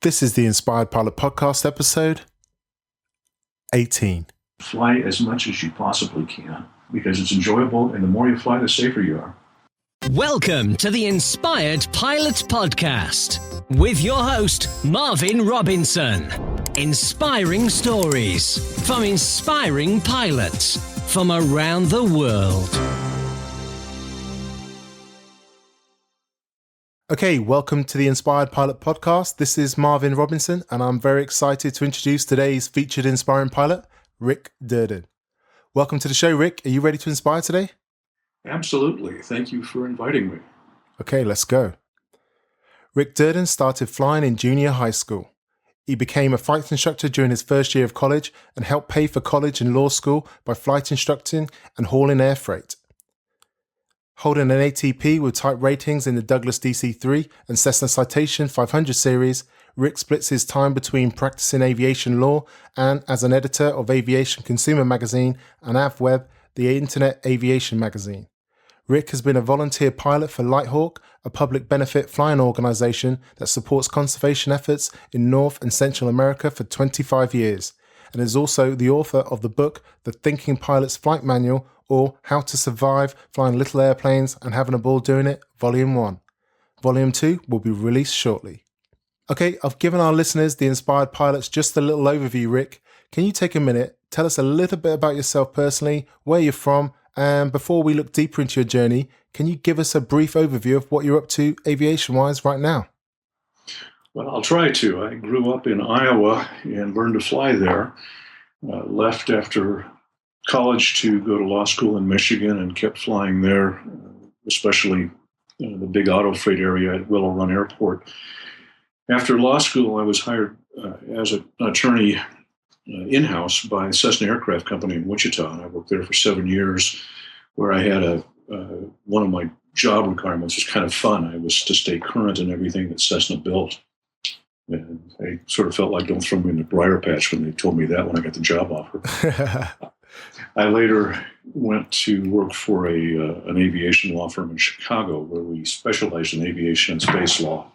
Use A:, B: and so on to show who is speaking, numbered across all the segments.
A: This is the Inspired Pilot Podcast, episode 18.
B: Fly as much as you possibly can because it's enjoyable, and the more you fly, the safer you are.
C: Welcome to the Inspired Pilot Podcast with your host, Marvin Robinson. Inspiring stories from inspiring pilots from around the world.
A: Okay, welcome to the Inspired Pilot Podcast. This is Marvin Robinson, and I'm very excited to introduce today's featured inspiring pilot, Rick Durden. Welcome to the show, Rick. Are you ready to inspire today?
B: Absolutely. Thank you for inviting me.
A: Okay, let's go. Rick Durden started flying in junior high school. He became a flight instructor during his first year of college and helped pay for college and law school by flight instructing and hauling air freight. Holding an ATP with type ratings in the Douglas DC-3 and Cessna Citation 500 series, Rick splits his time between practicing aviation law and as an editor of Aviation Consumer magazine and AVweb, the Internet Aviation magazine. Rick has been a volunteer pilot for LightHawk, a public benefit flying organization that supports conservation efforts in North and Central America for 25 years, and is also the author of the book, The Thinking Pilot's Flight Manual, or How to Survive Flying Little Airplanes and Having a Ball Doing It, Volume 1. Volume 2 will be released shortly. Okay, I've given our listeners, the Inspired Pilots, just a little overview, Rick. Can you take a minute, tell us a little bit about yourself personally, where you're from, and before we look deeper into your journey, can you give us a brief overview of what you're up to aviation-wise right now?
B: Well, I'll try to. I grew up in Iowa and learned to fly there. Left after college to go to law school in Michigan and kept flying there, especially the big auto freight area at Willow Run Airport. After law school, I was hired as an attorney in-house by Cessna Aircraft Company in Wichita, and I worked there for 7 years, where I had one of my job requirements was kind of fun. I was to stay current in everything that Cessna built. And I sort of felt like don't throw me in the briar patch when they told me that when I got the job offer. I later went to work for an aviation law firm in Chicago, where we specialized in aviation and space law.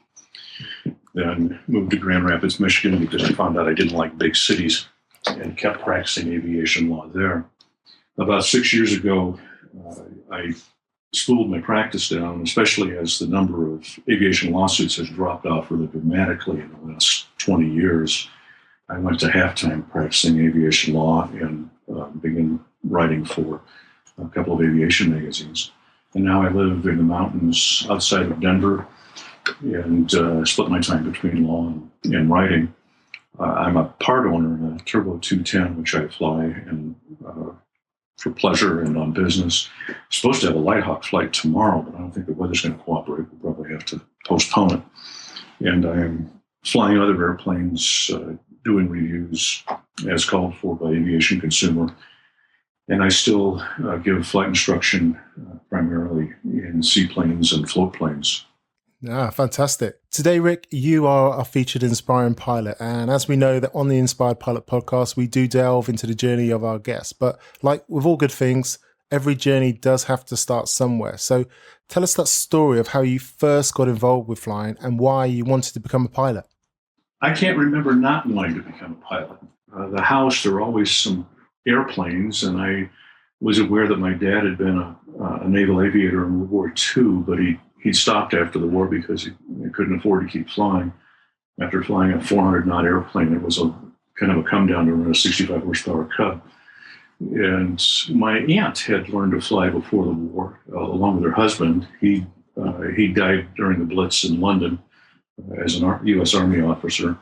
B: Then moved to Grand Rapids, Michigan, because I found out I didn't like big cities, and kept practicing aviation law there. About 6 years ago, I spooled my practice down, especially as the number of aviation lawsuits has dropped off really dramatically in the last 20 years. I went to half-time practicing aviation law and began writing for a couple of aviation magazines. And now I live in the mountains outside of Denver and split my time between law and writing. I'm a part owner in a Turbo 210, which I fly and for pleasure and on business. I'm supposed to have a LightHawk flight tomorrow, but I don't think the weather's going to cooperate. We'll probably have to postpone it. And I am flying other airplanes, doing reviews as called for by Aviation Consumer. And I still give flight instruction primarily in seaplanes and float planes.
A: Ah, fantastic. Today, Rick, you are our featured inspiring pilot. And as we know that on the Inspired Pilot Podcast, we do delve into the journey of our guests. But like with all good things, every journey does have to start somewhere. So tell us that story of how you first got involved with flying and why you wanted to become a pilot.
B: I can't remember not wanting to become a pilot. The house, there were always some airplanes, and I was aware that my dad had been a naval aviator in World War II, but he stopped after the war because he couldn't afford to keep flying. After flying a 400-knot airplane, it was a kind of a come down to run a 65-horsepower Cub. And my aunt had learned to fly before the war, along with her husband. He died during the Blitz in London as an U.S. Army officer.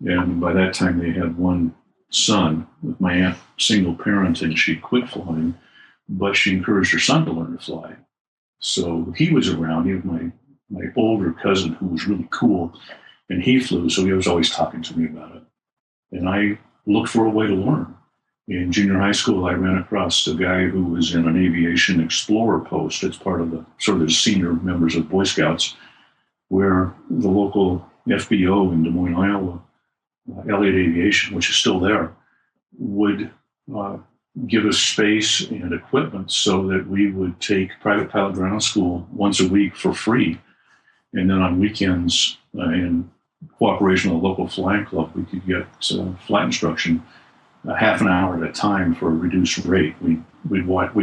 B: And by that time, they had one son, with my aunt single parent, and she quit flying, but she encouraged her son to learn to fly. So he was around. He was my older cousin who was really cool, and he flew, so he was always talking to me about it. And I looked for a way to learn. In junior high school, I ran across a guy who was in an aviation explorer post. It's part of the sort of the senior members of Boy Scouts, where the local FBO in Des Moines, Iowa, Elliott Aviation, which is still there, would give us space and equipment so that we would take private pilot ground school once a week for free. And then on weekends and cooperation with the local flying club, we could get flight instruction half an hour at a time for a reduced rate. We'd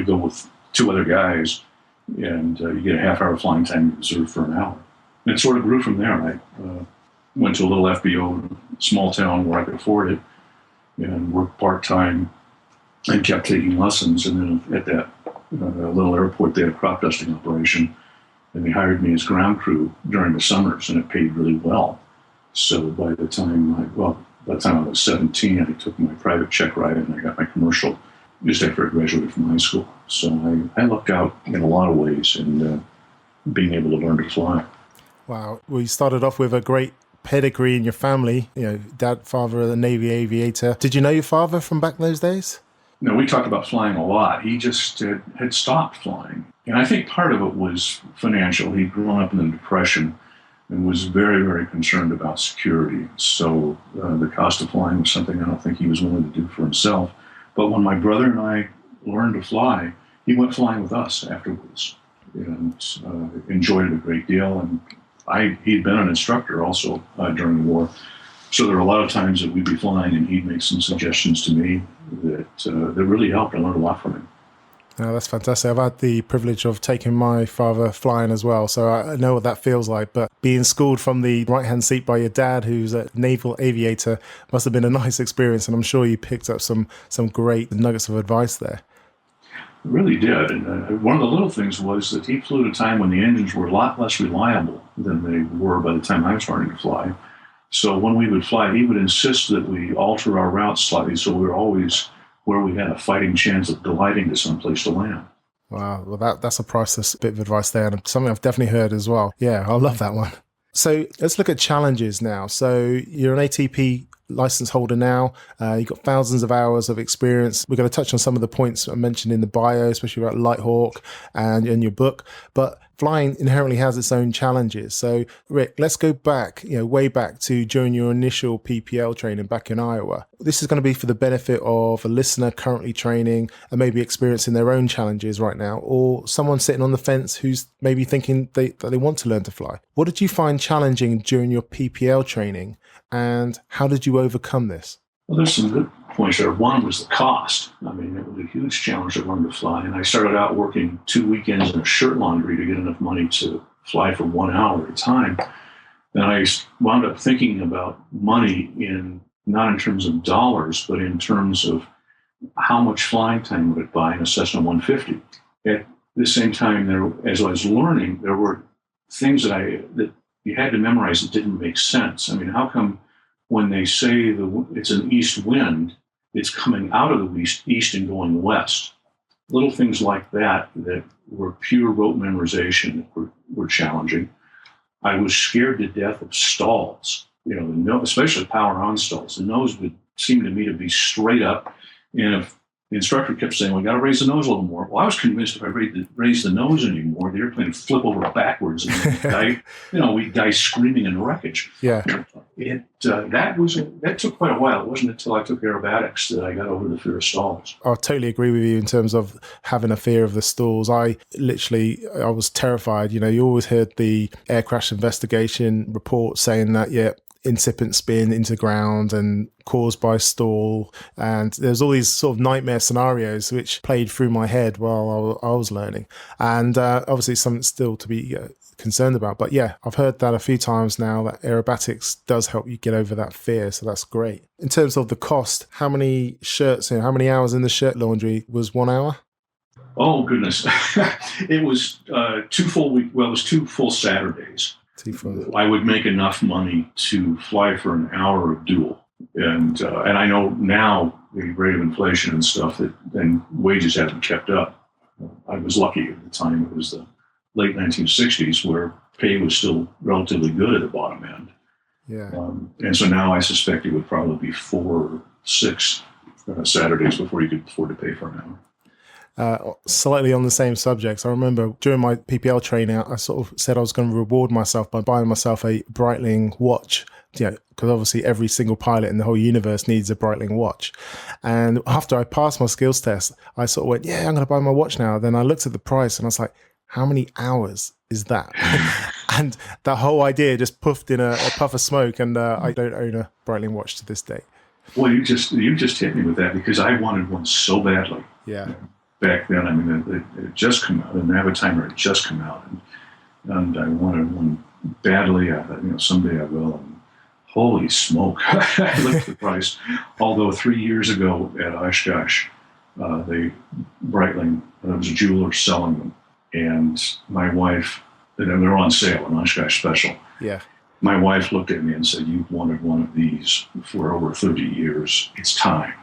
B: go with two other guys, and you get a half-hour flying time reserved for an hour. And it sort of grew from there. I went to a little FBO, small town where I could afford it, and worked part-time and kept taking lessons. And then at that little airport, they had a crop dusting operation, and they hired me as ground crew during the summers, and it paid really well. So by the time I was 17, I took my private check ride, and I got my commercial just after I graduated from high school. So I lucked out in a lot of ways in being able to learn to fly.
A: Wow. Well, you started off with a great pedigree in your family, dad, father, a Navy aviator. Did you know your father from back in those days?
B: No, we talked about flying a lot. He just had stopped flying. And I think part of it was financial. He'd grown up in the Depression and was very, very concerned about security. So the cost of flying was something I don't think he was willing to do for himself. But when my brother and I learned to fly, he went flying with us afterwards and enjoyed it a great deal. And he'd been an instructor also during the war. So there were a lot of times that we'd be flying and he'd make some suggestions to me that really helped. I learned a lot from him.
A: Oh, that's fantastic. I've had the privilege of taking my father flying as well, so I know what that feels like. But being schooled from the right-hand seat by your dad, who's a naval aviator, must have been a nice experience, and I'm sure you picked up some great nuggets of advice there.
B: It really did. And one of the little things was that he flew at a time when the engines were a lot less reliable than they were by the time I was starting to fly. So when we would fly, he would insist that we alter our routes slightly so we were always where we had a fighting chance of gliding to some place to land.
A: Wow, well that's a priceless bit of advice there, and something I've definitely heard as well. Yeah, I love that one. So let's look at challenges now. So you're an ATP license holder now. You've got thousands of hours of experience. We're going to touch on some of the points I mentioned in the bio, especially about LightHawk and in your book. But flying inherently has its own challenges. So Rick, let's go back, way back to during your initial PPL training back in Iowa. This is going to be for the benefit of a listener currently training and maybe experiencing their own challenges right now, or someone sitting on the fence who's maybe thinking that they want to learn to fly. What did you find challenging during your PPL training, and how did you overcome this?
B: Well, there's some good points there. One was the cost. I mean, it was a huge challenge to learn to fly. And I started out working 2 weekends in a shirt laundry to get enough money to fly for 1 hour at a time. And I wound up thinking about money not in terms of dollars, but in terms of how much flying time would it buy in a Cessna 150. At the same time, as I was learning, there were things that you had to memorize that didn't make sense. I mean, how come when they say it's an east wind, it's coming out of the east and going west? Little things like that were pure rote memorization that were challenging. I was scared to death of stalls, especially power-on stalls. The nose would seem to me to be straight up, and if the instructor kept saying, "We got to raise the nose a little more," well, I was convinced if I raised the nose anymore, the airplane would flip over backwards and we'd die screaming in wreckage.
A: Yeah.
B: That took quite a while. It wasn't until I took aerobatics that I got over the fear of stalls.
A: I totally agree with you in terms of having a fear of the stalls. I was terrified. You always heard the air crash investigation report saying that, incipient spin into ground and caused by stall. And there's all these sort of nightmare scenarios which played through my head while I was learning. And obviously something still to be concerned about. But yeah, I've heard that a few times now, that aerobatics does help you get over that fear. So that's great. In terms of the cost, how many shirts, how many hours in the shirt laundry was 1 hour?
B: Oh, goodness. It was 2 full weeks. Well, it was 2 full Saturdays. I would make enough money to fly for an hour of dual. And I know now, the rate of inflation and stuff, and wages haven't kept up. I was lucky at the time. It was the late 1960s where pay was still relatively good at the bottom end.
A: Yeah.
B: And so now I suspect it would probably be 4 or 6 Saturdays before you could afford to pay for an hour.
A: Slightly on the same subject, I remember during my PPL training, I sort of said I was going to reward myself by buying myself a Breitling watch, because obviously every single pilot in the whole universe needs a Breitling watch. And after I passed my skills test, I sort of went, I'm going to buy my watch now. Then I looked at the price and I was like, how many hours is that? And that whole idea just puffed in a puff of smoke, and I don't own a Breitling watch to this day.
B: Well, you just hit me with that, because I wanted one so badly.
A: Yeah.
B: Back then, I mean, it had just come out. The Navitimer had just come out, and I wanted one badly. I thought, someday I will. And holy smoke! I looked at the price. Although 3 years ago at Oshkosh, Breitling, there was a jeweler selling them, and my wife, they were on sale, an Oshkosh special.
A: Yeah.
B: My wife looked at me and said, "You've wanted one of these for over 30 years. It's time."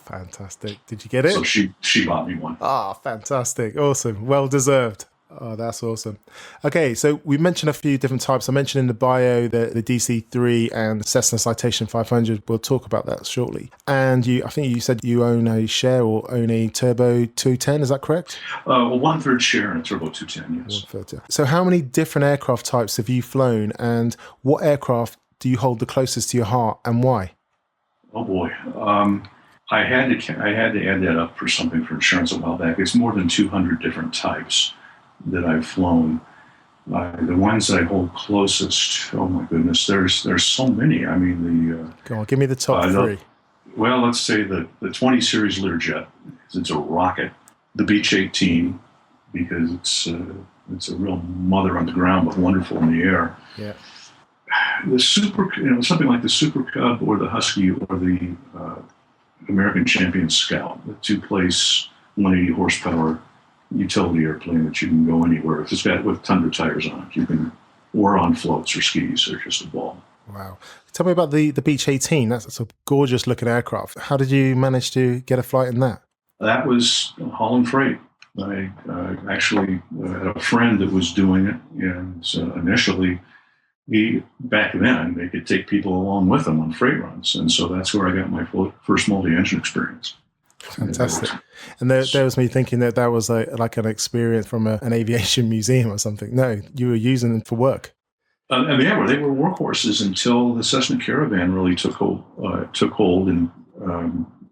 A: Fantastic. Did you get it?
B: So she bought me one.
A: Ah, fantastic. Awesome. Well deserved. Oh, that's awesome. Okay, so we mentioned a few different types. I mentioned in the bio the DC-3 and Cessna Citation 500. We'll talk about that shortly. And I think you said you own a share or own a Turbo 210. Is that correct?
B: A 1/3 share in a Turbo 210, yes.
A: 1/3. So how many different aircraft types have you flown, and what aircraft do you hold the closest to your heart, and why?
B: Oh boy. I had to add that up for something for insurance a while back. It's more than 200 different types that I've flown. The ones that I hold closest, oh my goodness, there's so many. I mean,
A: Go on, give me the top three.
B: Well, let's say the 20 series Learjet, because it's a rocket. The 𝗤𝗍18, because it's a real mother on the ground, but wonderful in the air.
A: Yeah.
B: The something like the Super Cub or the Husky or the American Champion Scout, the 2-place 180 horsepower utility airplane that you can go anywhere. If it's got with Tundra tires on it, you can, or on floats or skis, or just a ball.
A: Wow. Tell me about the @𝗤𝗍18. That's a gorgeous looking aircraft. How did you manage to get a flight in that?
B: That was hauling freight. I actually had a friend that was doing it, and initially, back then, they could take people along with them on freight runs, and so that's where I got my first multi-engine experience.
A: Fantastic. And there was me thinking that was like an experience from an aviation museum or something. No, you were using them for work.
B: And they were workhorses until the Cessna Caravan really took hold and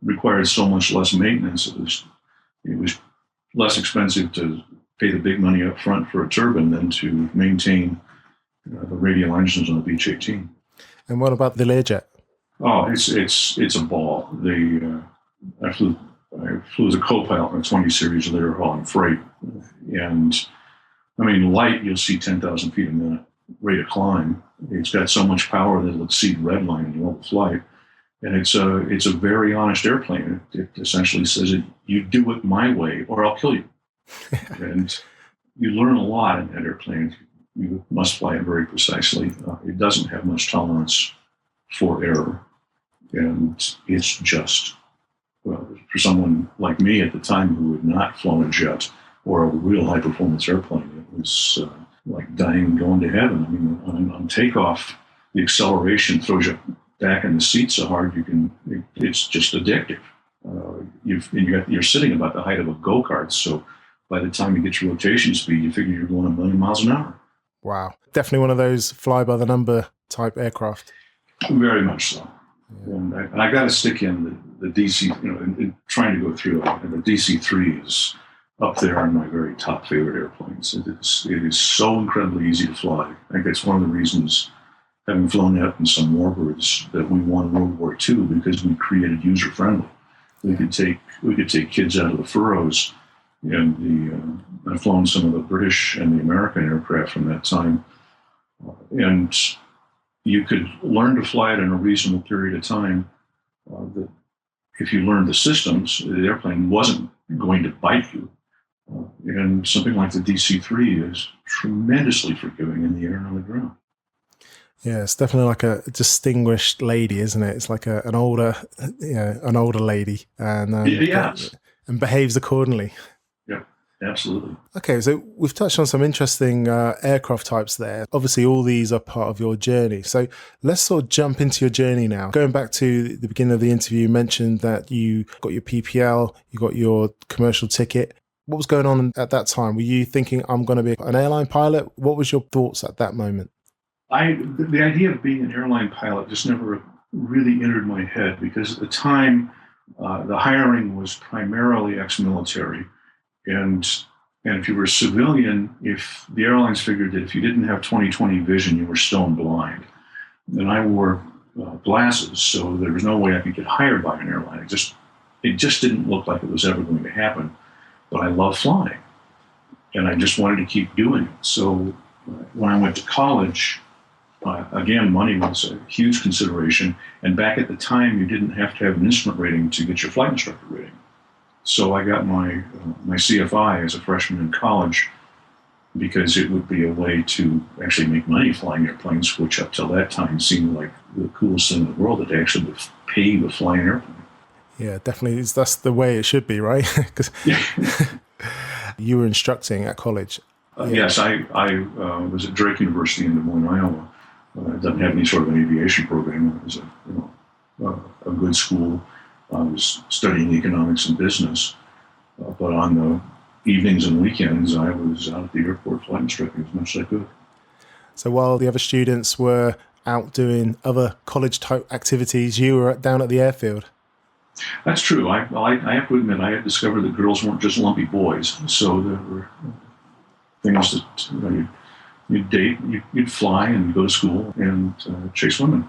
B: required so much less maintenance. It was less expensive to pay the big money up front for a turbine than to maintain the radial engines on the 𝗤𝗍18.
A: And what about the Learjet?
B: Oh, it's a ball. I flew as a co-pilot in a 20 series Lear hauling freight, and I mean, light, you'll see 10,000 feet a minute rate of climb. It's got so much power that it'll exceed redline in level flight, and it's a very honest airplane. It essentially says that you do it my way or I'll kill you. And you learn a lot in that airplane. You must fly it very precisely. It doesn't have much tolerance for error, and it's just, well, for someone like me at the time who had not flown a jet or a real high-performance airplane, it was like dying and going to heaven. I mean, on takeoff, the acceleration throws you back in the seat so hard it's just addictive. You're sitting about the height of a go-kart, so by the time you get your rotation speed, you figure you're going 1 million miles an hour.
A: Wow. Definitely one of those fly-by-the-number type aircraft.
B: Very much so. Yeah. And I got to stick in the DC, in trying to go through it. And the DC-3 is up there on my very top favorite airplanes. It is so incredibly easy to fly. I think that's one of the reasons, having flown that in some warbirds, that we won World War II, because we created user-friendly. We could take kids out of the furrows, and I've flown some of the British and the American aircraft from that time, and you could learn to fly it in a reasonable period of time. That if you learned the systems, the airplane wasn't going to bite you. And something like the DC-3 is tremendously forgiving in the air and on the ground.
A: Yeah, it's definitely like a distinguished lady, isn't it? It's like an older lady, and and behaves accordingly.
B: Yeah, absolutely.
A: Okay, so we've touched on some interesting aircraft types there. Obviously, all these are part of your journey. So let's sort of jump into your journey now. Going back to the beginning of the interview, you mentioned that you got your PPL, you got your commercial ticket. What was going on at that time? Were you thinking, I'm going to be an airline pilot? What was your thoughts at that moment?
B: The idea of being an airline pilot just never really entered my head, because at the time, the hiring was primarily ex-military, and And if you were a civilian, if the airlines figured that if you didn't have 20/20 vision, you were stone blind. And I wore glasses, so there was no way I could get hired by an airline. It just didn't look like it was ever going to happen. But I love flying, and I just wanted to keep doing it. So when I went to college, again, money was a huge consideration. And back at the time, you didn't have to have an instrument rating to get your flight instructor rating. So I got my CFI as a freshman in college because it would be a way to actually make money flying airplanes, which up till that time seemed like the coolest thing in the world, that they actually would pay you to fly an airplane.
A: Yeah, definitely. That's the way it should be, right? Because you were instructing at college.
B: Yes, I was at Drake University in Des Moines, Iowa. It doesn't have any sort of an aviation program. It was a good school. I was studying economics and business, but on the evenings and weekends, I was out at the airport flight instructing as much as I could. So
A: while the other students were out doing other college-type activities, you were down at the airfield.
B: That's true. I have to admit, I had discovered that girls weren't just lumpy boys. So there were things that you'd date, you'd fly and go to school and chase women.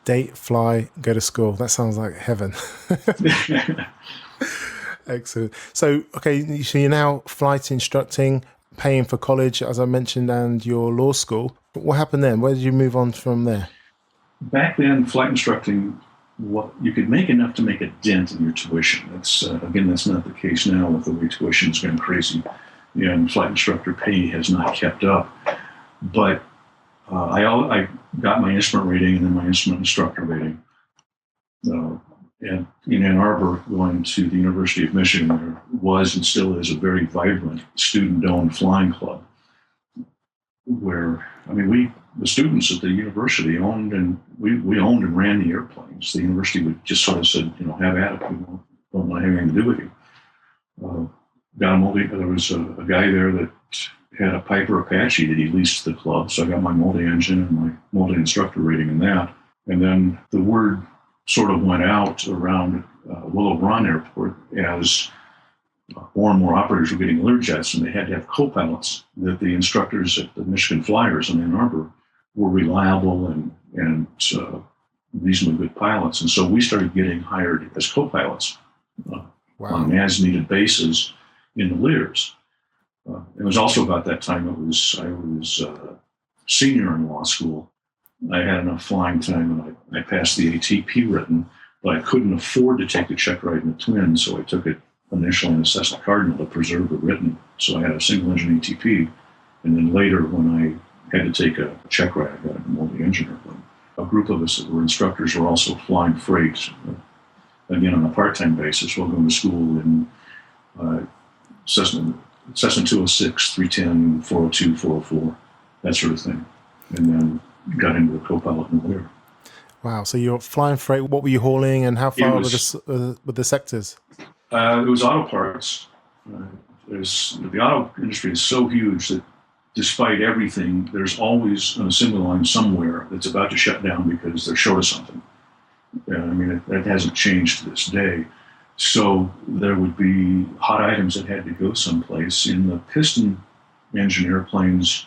A: Date, fly, go to school. That sounds like heaven. Excellent. So, okay, so you're now flight instructing, paying for college, as I mentioned, and your law school. But what happened then? Where did you move on from there?
B: Back then, flight instructing, you could make enough to make a dent in your tuition. That's not the case now with the way tuition's gone crazy. And flight instructor pay has not kept up. But I got my instrument rating and then my instrument instructor rating. And in Ann Arbor, going to the University of Michigan, there was and still is a very vibrant student-owned flying club where, the students at the university owned and we owned and ran the airplanes. The university would just sort of said, have at it. We don't want to have anything to do with you. There was a guy there that had a 𝗘𝗶𝗹𝗶𝗶𝗍 that he leased to the club. So I got my multi-engine and my multi-instructor rating in that. And then the word sort of went out around Willow Run Airport as more and more operators were getting Learjets, and they had to have co-pilots, that the instructors at the Michigan Flyers in Ann Arbor were reliable and reasonably good pilots. And so we started getting hired as co-pilots on as-needed basis in the Lears. It was also about that time I was senior in law school. I had enough flying time, and I passed the ATP written, but I couldn't afford to take a check ride in the Twin, so I took it initially in the Cessna Cardinal to preserve the written. So I had a single-engine ATP, and then later when I had to take a check ride, I got a multi-engine airplane. A group of us that were instructors were also flying freight, again on a part-time basis, while going to school in Cessna 206, 310, 402, 404, that sort of thing. And then got into the co-pilot in the Lear.
A: Wow. So you're flying freight. What were you hauling and how far were the sectors?
B: It was auto parts. The auto industry is so huge that despite everything, there's always an assembly line somewhere that's about to shut down because they're short of something. That hasn't changed to this day. So there would be hot items that had to go someplace. In the piston engine airplanes,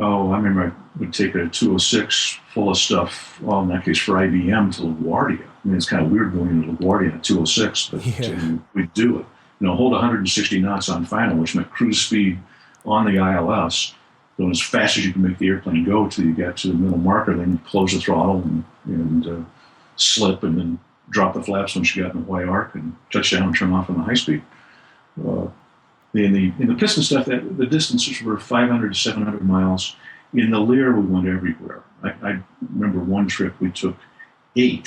B: I remember I would take a 206 full of stuff, well, in that case for IBM, to LaGuardia. It's kind of weird going into LaGuardia in a 206, but we'd do it. Hold 160 knots on final, which meant cruise speed on the ILS, going as fast as you can make the airplane go till you get to the middle marker, then you close the throttle and slip, and then drop the flaps once you got in the Y arc and touch down and turn off on the high speed. In the piston stuff, the distances were 500 to 700 miles. In the Lear, we went everywhere. I remember one trip we took a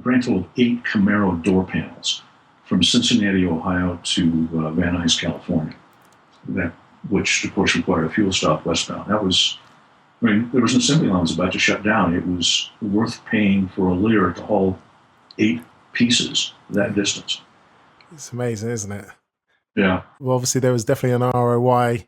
B: grand total of 8 Camaro door panels from Cincinnati, Ohio to Van Nuys, California. Which of course required a fuel stop westbound. There was an assembly line that was about to shut down. It was worth paying for a Lear to haul 8 pieces that distance.
A: It's amazing, isn't it?
B: Yeah.
A: Well, obviously there was definitely an ROI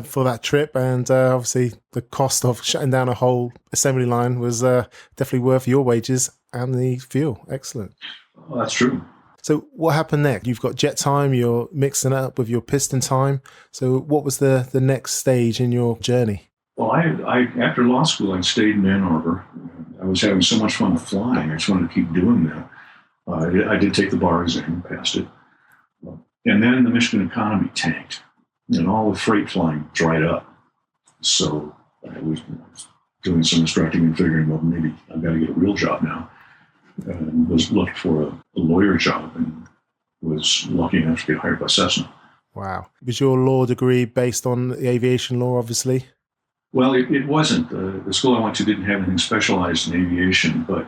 A: for that trip, and obviously the cost of shutting down a whole assembly line was definitely worth your wages and the fuel. Excellent.
B: Well, that's true.
A: So what happened next? You've got jet time, you're mixing it up with your piston time. So what was the next stage in your journey?
B: Well, I after law school, I stayed in Ann Arbor. I was having so much fun flying. I just wanted to keep doing that. I did take the bar exam, passed it. And then the Michigan economy tanked, and all the freight flying dried up. So I was doing some instructing and figuring, well, maybe I've got to get a real job now. And was looking for a lawyer job and was lucky enough to get hired by Cessna.
A: Wow. Was your law degree based on the aviation law, obviously?
B: Well, it wasn't. The school I went to didn't have anything specialized in aviation, but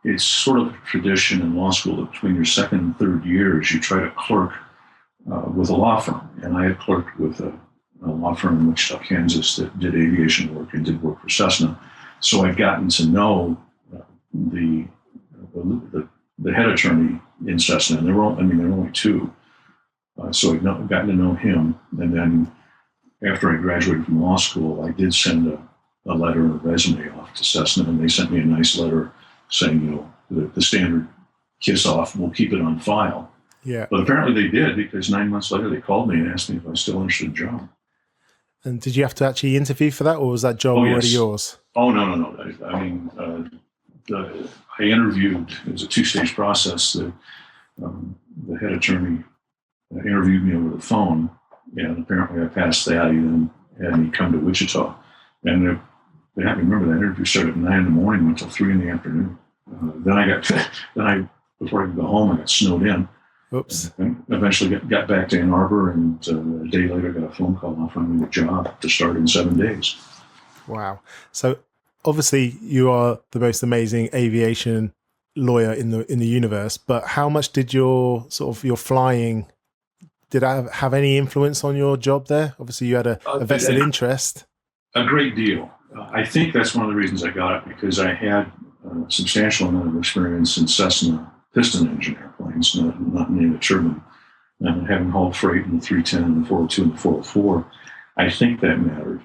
B: it's sort of a tradition in law school that between your second and third years, you try to clerk with a law firm. And I had clerked with a law firm in Wichita, Kansas that did aviation work and did work for Cessna. So I'd gotten to know the head attorney in Cessna, and there were only two. So I'd gotten to know him. And then after I graduated from law school, I did send a letter and a resume off to Cessna, and they sent me a nice letter saying, the standard kiss off, we'll keep it on file.
A: Yeah.
B: But apparently they did, because 9 months later they called me and asked me if I was still interested in the job.
A: And did you have to actually interview for that, or was that job already yours?
B: Oh, no. I interviewed. It was a 2-stage process. The head attorney interviewed me over the phone, and apparently I passed that. He then had me come to Wichita. And they had me remember that interview started at 9 in the morning, went till 3 in the afternoon. Before I could go home, I got snowed in.
A: Oops.
B: And eventually got back to Ann Arbor, and a day later got a phone call offering me a job to start in 7 days.
A: Wow. So obviously you are the most amazing aviation lawyer in the universe, but how much did your flying, did that have any influence on your job there? Obviously you had a vested interest.
B: A great deal. I think that's one of the reasons I got it, because I had a substantial amount of experience in Cessna piston engine airplanes, not in the turbine, and having hauled freight in the 310 and the 402 and the 404. I think that mattered.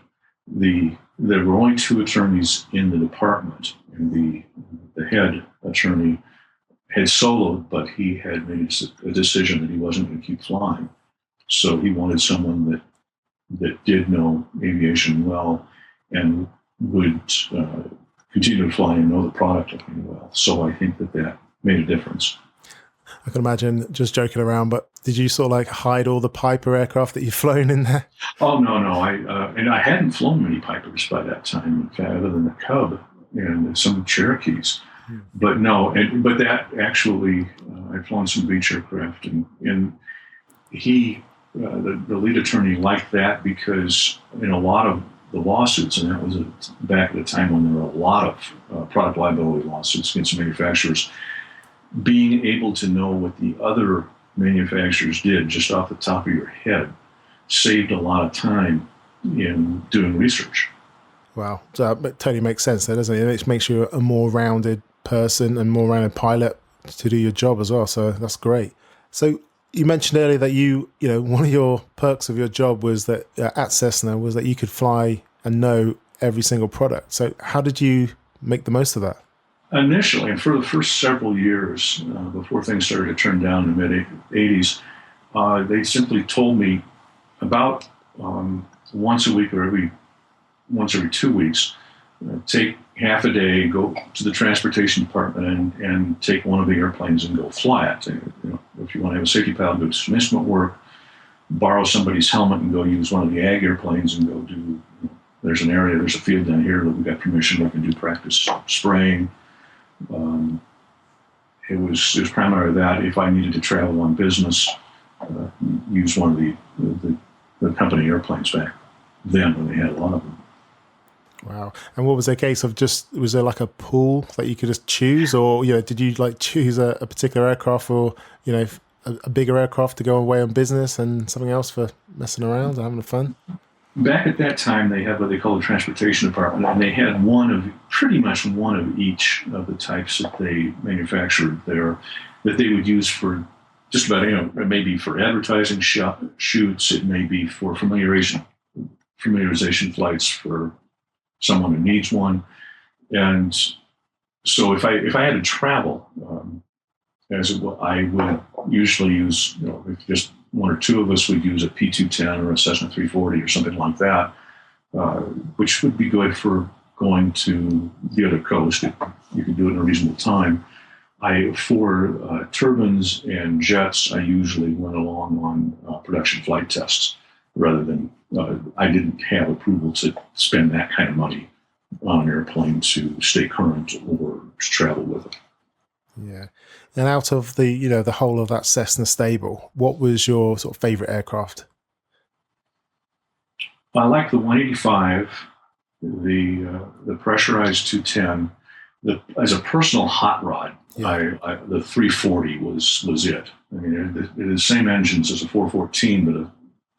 B: There were only 2 attorneys in the department, and the head attorney had soloed, but he had made a decision that he wasn't going to keep flying. So he wanted someone that did know aviation well and would continue to fly and know the product well. So I think that made a difference.
A: I can imagine, just joking around, but did you sort of hide all the Piper aircraft that you've flown in there?
B: Oh, no. And I hadn't flown many Pipers by that time, in fact, other than the Cub and some Cherokees. But no, but that actually, I'd flown some Beech aircraft, and he, the lead attorney, liked that because in a lot of the lawsuits, and that was back at the time when there were a lot of product liability lawsuits against manufacturers, being able to know what the other manufacturers did just off the top of your head saved a lot of time in doing research.
A: Wow. So that totally makes sense there, doesn't it? It makes you a more rounded person and more rounded pilot to do your job as well. So that's great. So you mentioned earlier that you know, one of your perks of your job was that at Cessna was that you could fly and know every single product. So how did you make the most of that?
B: Initially, and for the first several years, before things started to turn down in the mid-'80s, they simply told me about once a week or once every 2 weeks, take half a day, go to the transportation department and take one of the airplanes and go fly it. If you want to have a safety pilot, go do some instrument work, borrow somebody's helmet and go use one of the ag airplanes and go do, there's a field down here that we got permission, we can do practice spraying. It was primarily that. If I needed to travel on business, use one of the company airplanes back then when they had a lot of them.
A: Wow. And what was the case of was there a pool that you could just choose, or, did you choose a particular aircraft, or, a bigger aircraft to go away on business and something else for messing around and having fun?
B: Back at that time, they had what they call the transportation department, and they had pretty much one of each of the types that they manufactured there that they would use for just about, it may be for advertising shoots, it may be for familiarization flights for someone who needs one. And so if I had to travel, I would usually use, if just one or two of us would use a P210 or a Cessna 340 or something like that, which would be good for going to the other coast. You could do it in a reasonable time. For turbines and jets, I usually went along on production flight tests rather than, I didn't have approval to spend that kind of money on an airplane to stay current or to travel with it.
A: Yeah. And out of the whole of that Cessna stable, what was your sort of favorite aircraft?
B: I like the 185, the pressurized 210. As a personal hot rod, the 340 was it. I mean, it had the same engines as a 414, but a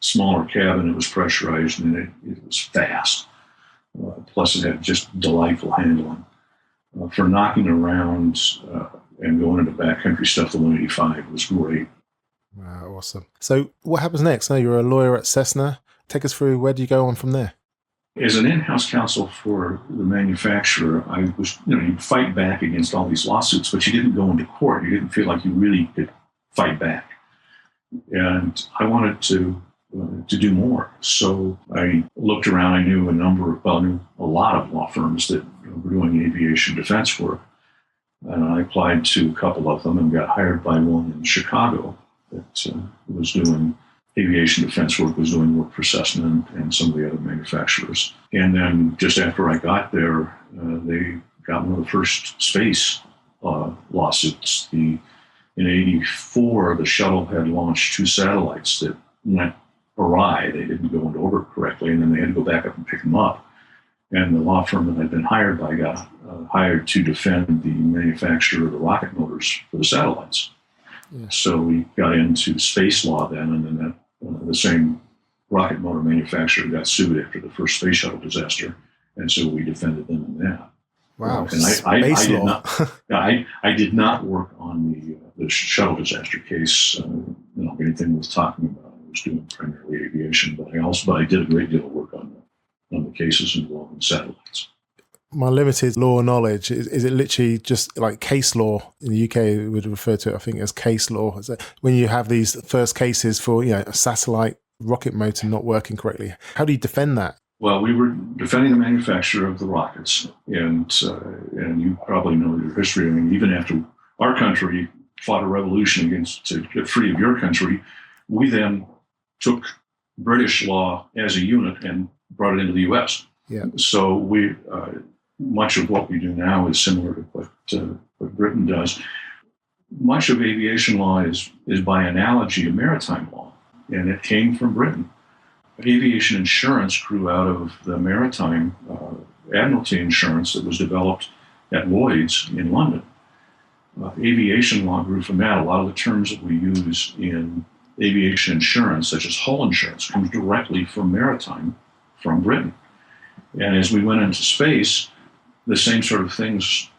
B: smaller cabin. It was pressurized and it was fast. Plus, it had just delightful handling. For knocking around and going into backcountry stuff, the 185 was great.
A: Wow, awesome. So what happens next? Now you're a lawyer at Cessna. Take us through, where do you go on from there?
B: As an in-house counsel for the manufacturer, I was, you'd fight back against all these lawsuits, but you didn't go into court. You didn't feel like you really could fight back. And I wanted to do more. So I looked around. I knew knew a lot of law firms that were doing aviation defense work. And I applied to a couple of them and got hired by one in Chicago that was doing aviation defense work, was doing work for Cessna and some of the other manufacturers. And then just after I got there, they got one of the first space lawsuits. In 1984, the shuttle had launched 2 satellites that went awry. They didn't go into orbit correctly, and then they had to go back up and pick them up. And the law firm that I'd been hired by got hired to defend the manufacturer of the rocket motors for the satellites. Yeah. So we got into space law then, and then the same rocket motor manufacturer got sued after the first space shuttle disaster, and so we defended them in that.
A: Wow!
B: And I did not work on the shuttle disaster case. Anything worth talking about. I was doing primarily aviation, but I did a great deal of work on the cases involving satellites.
A: My limited law knowledge, is it literally just like case law? In the UK, we would refer to it, I think, as case law. Is it when you have these first cases for a satellite rocket motor not working correctly? How do you defend that?
B: Well, we were defending the manufacturer of the rockets, and you probably know your history. I mean, even after our country fought a revolution to get free of your country, we then took British law as a unit and brought it into the U.S.
A: Yeah.
B: So we much of what we do now is similar to what Britain does. Much of aviation law is by analogy a maritime law, and it came from Britain. Aviation insurance grew out of the maritime admiralty insurance that was developed at Lloyd's in London. Aviation law grew from that. A lot of the terms that we use in aviation insurance, such as hull insurance, comes directly from maritime, from Britain. And as we went into space, the same sort of things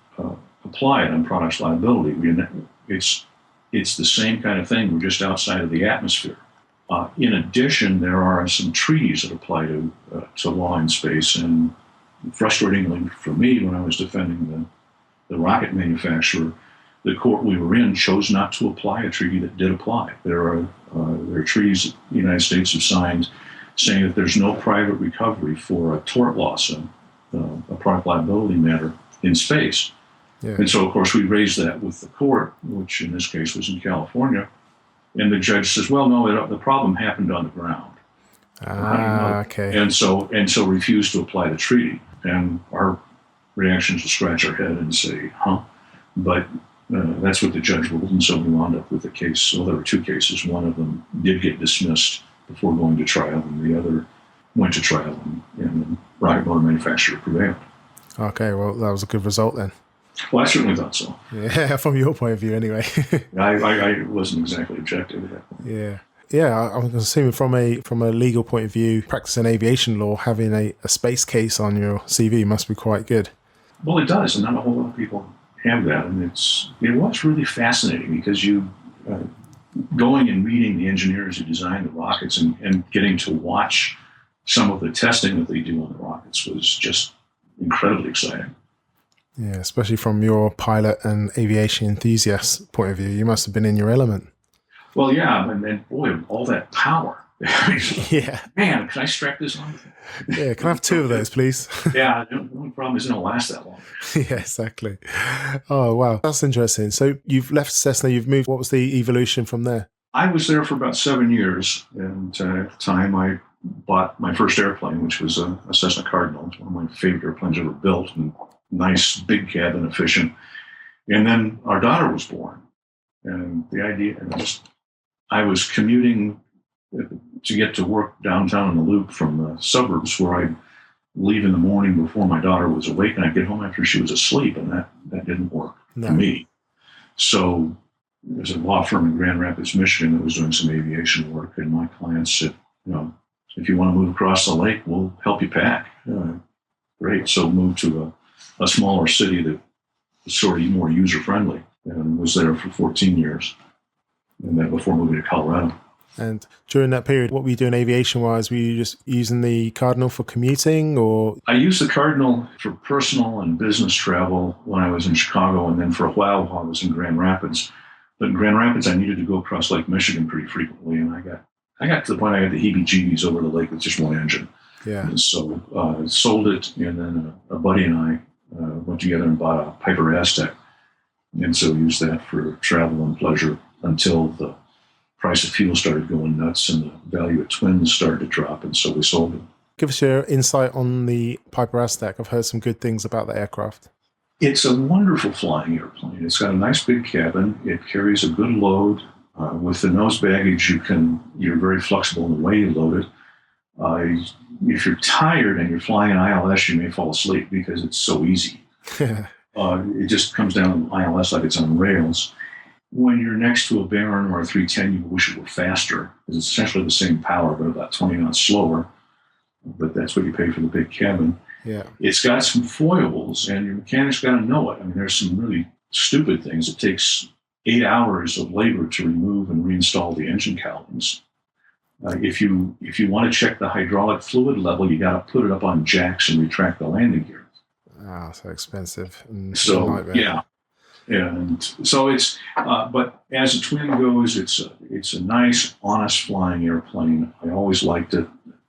B: applied on products liability. It's the same kind of thing. We're just outside of the atmosphere. In addition, there are some treaties that apply to law in space. And frustratingly for me, when I was defending the rocket manufacturer, the court we were in chose not to apply a treaty that did apply. There are treaties that the United States have signed saying that there's no private recovery for a tort loss, a product liability matter in space. Yeah. And so, of course, we raised that with the court, which in this case was in California. And the judge says, well, no, the problem happened on the ground.
A: Okay.
B: And so refused to apply the treaty. And our reaction is to scratch our head and say, But that's what the judge ruled. And so we wound up with a case. So there were 2 cases. One of them did get dismissed before going to trial, and the other went to trial, and the rocket motor manufacturer prevailed. Okay,
A: well, that was a good result then.
B: Well, I certainly thought so.
A: Yeah, from your point of view anyway.
B: I wasn't exactly objective at that point.
A: Yeah, I'm assuming from a legal point of view, practicing aviation law, having a space case on your CV must be quite good.
B: Well, it does, and not a whole lot of people have that, and it was really fascinating because you going and meeting the engineers who designed the rockets and getting to watch some of the testing that they do on the rockets was just incredibly exciting.
A: Yeah, especially from your pilot and aviation enthusiast point of view, you must have been in your element.
B: Well, yeah, and then, boy, all that power.
A: Yeah.
B: Man, can I strap this on?
A: Yeah, can I have 2 of those, please?
B: Yeah, the only problem is it don't last that long.
A: Yeah, exactly. Oh, wow. That's interesting. So you've left Cessna, you've moved. What was the evolution from there?
B: I was there for about 7 years, and at the time I bought my first airplane, which was a Cessna Cardinal. It's one of my favorite airplanes ever built, and nice, big cabin, efficient. And then our daughter was born, and the idea, I was commuting to get to work downtown in the Loop from the suburbs, where I'd leave in the morning before my daughter was awake, and I'd get home after she was asleep, and that didn't work for me. So there's a law firm in Grand Rapids, Michigan that was doing some aviation work, and my clients said, if you want to move across the lake, we'll help you pack. Great. So moved to a smaller city that was sort of more user-friendly, and was there for 14 years, and then before moving to Colorado.
A: And during that period, what were you doing aviation-wise? Were you just using the Cardinal for commuting, or?
B: I used the Cardinal for personal and business travel when I was in Chicago, and then for a while I was in Grand Rapids. But in Grand Rapids, I needed to go across Lake Michigan pretty frequently, and I got to the point I had the heebie-jeebies over the lake with just one engine.
A: Yeah.
B: And so sold it, and then a buddy and I went together and bought a Piper Aztec, and so used that for travel and pleasure until the price of fuel started going nuts and the value of twins started to drop, and so we sold it.
A: Give us your insight on the Piper Aztec. I've heard some good things about the aircraft.
B: It's a wonderful flying airplane. It's got a nice big cabin. It carries a good load. With the nose baggage, you're very flexible in the way you load it. If you're tired and you're flying an ILS, you may fall asleep because it's so easy. It just comes down to ILS like it's on rails. When you're next to a Baron or a 310, you wish it were faster, because it's essentially the same power, but about 20 knots slower. But that's what you pay for the big cabin.
A: Yeah.
B: It's got some foibles, and your mechanic's got to know it. I mean, there's some really stupid things. It takes 8 hours of labor to remove and reinstall the engine cowlings. If you want to check the hydraulic fluid level, you got to put it up on jacks and retract the landing gear.
A: Ah, so expensive.
B: So yeah. And so it's, but as a twin goes, it's a nice, honest flying airplane. I always liked it.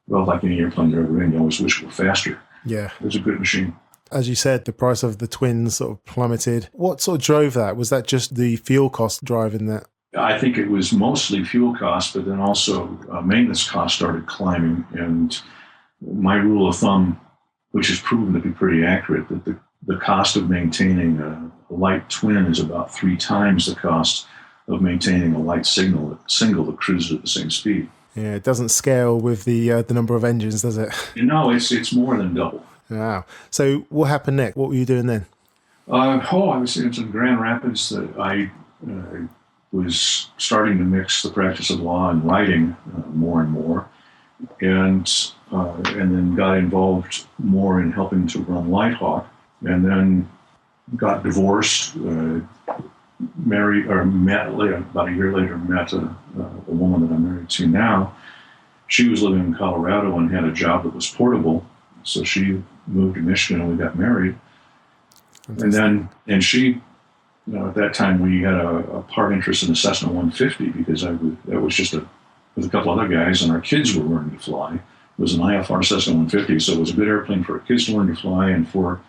B: Well, like any airplane you're ever in, you always wish it were faster.
A: Yeah.
B: It was a good machine.
A: As you said, the price of the twins sort of plummeted. What sort of drove that? Was that just the fuel cost driving that?
B: I think it was mostly fuel costs, but then also maintenance costs started climbing. And my rule of thumb, which has proven to be pretty accurate, that the cost of maintaining a light twin is about 3 times the cost of maintaining a light single that cruises at the same speed.
A: Yeah, it doesn't scale with the number of engines, does it?
B: No, it's more than double.
A: Wow. So what happened next? What were you doing then?
B: I was in Grand Rapids. That I was starting to mix the practice of law and writing more and more, and then got involved more in helping to run LightHawk, and then got divorced, met about a year later, met the woman that I'm married to now. She was living in Colorado and had a job that was portable, so she moved to Michigan and we got married.
A: Fantastic.
B: And she, at that time we had a part interest in the Cessna 150 because that was just with a couple other guys, and our kids were learning to fly. It was an IFR Cessna 150, so it was a good airplane for our kids to learn to fly and for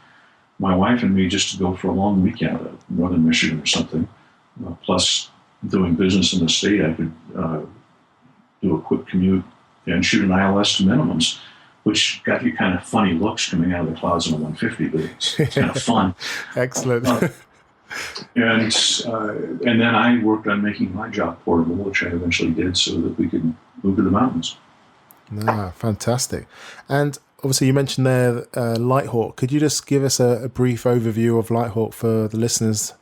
B: my wife and me just to go for a long weekend at northern Michigan or something. Plus, doing business in the state, I could do a quick commute and shoot an ILS to minimums, which got you kind of funny looks coming out of the clouds in a 150, but it's kind of fun.
A: Excellent.
B: And then I worked on making my job portable, which I eventually did so that we could move to the mountains.
A: Ah, fantastic. And obviously you mentioned there LightHawk. Could you just give us a brief overview of LightHawk for the listeners?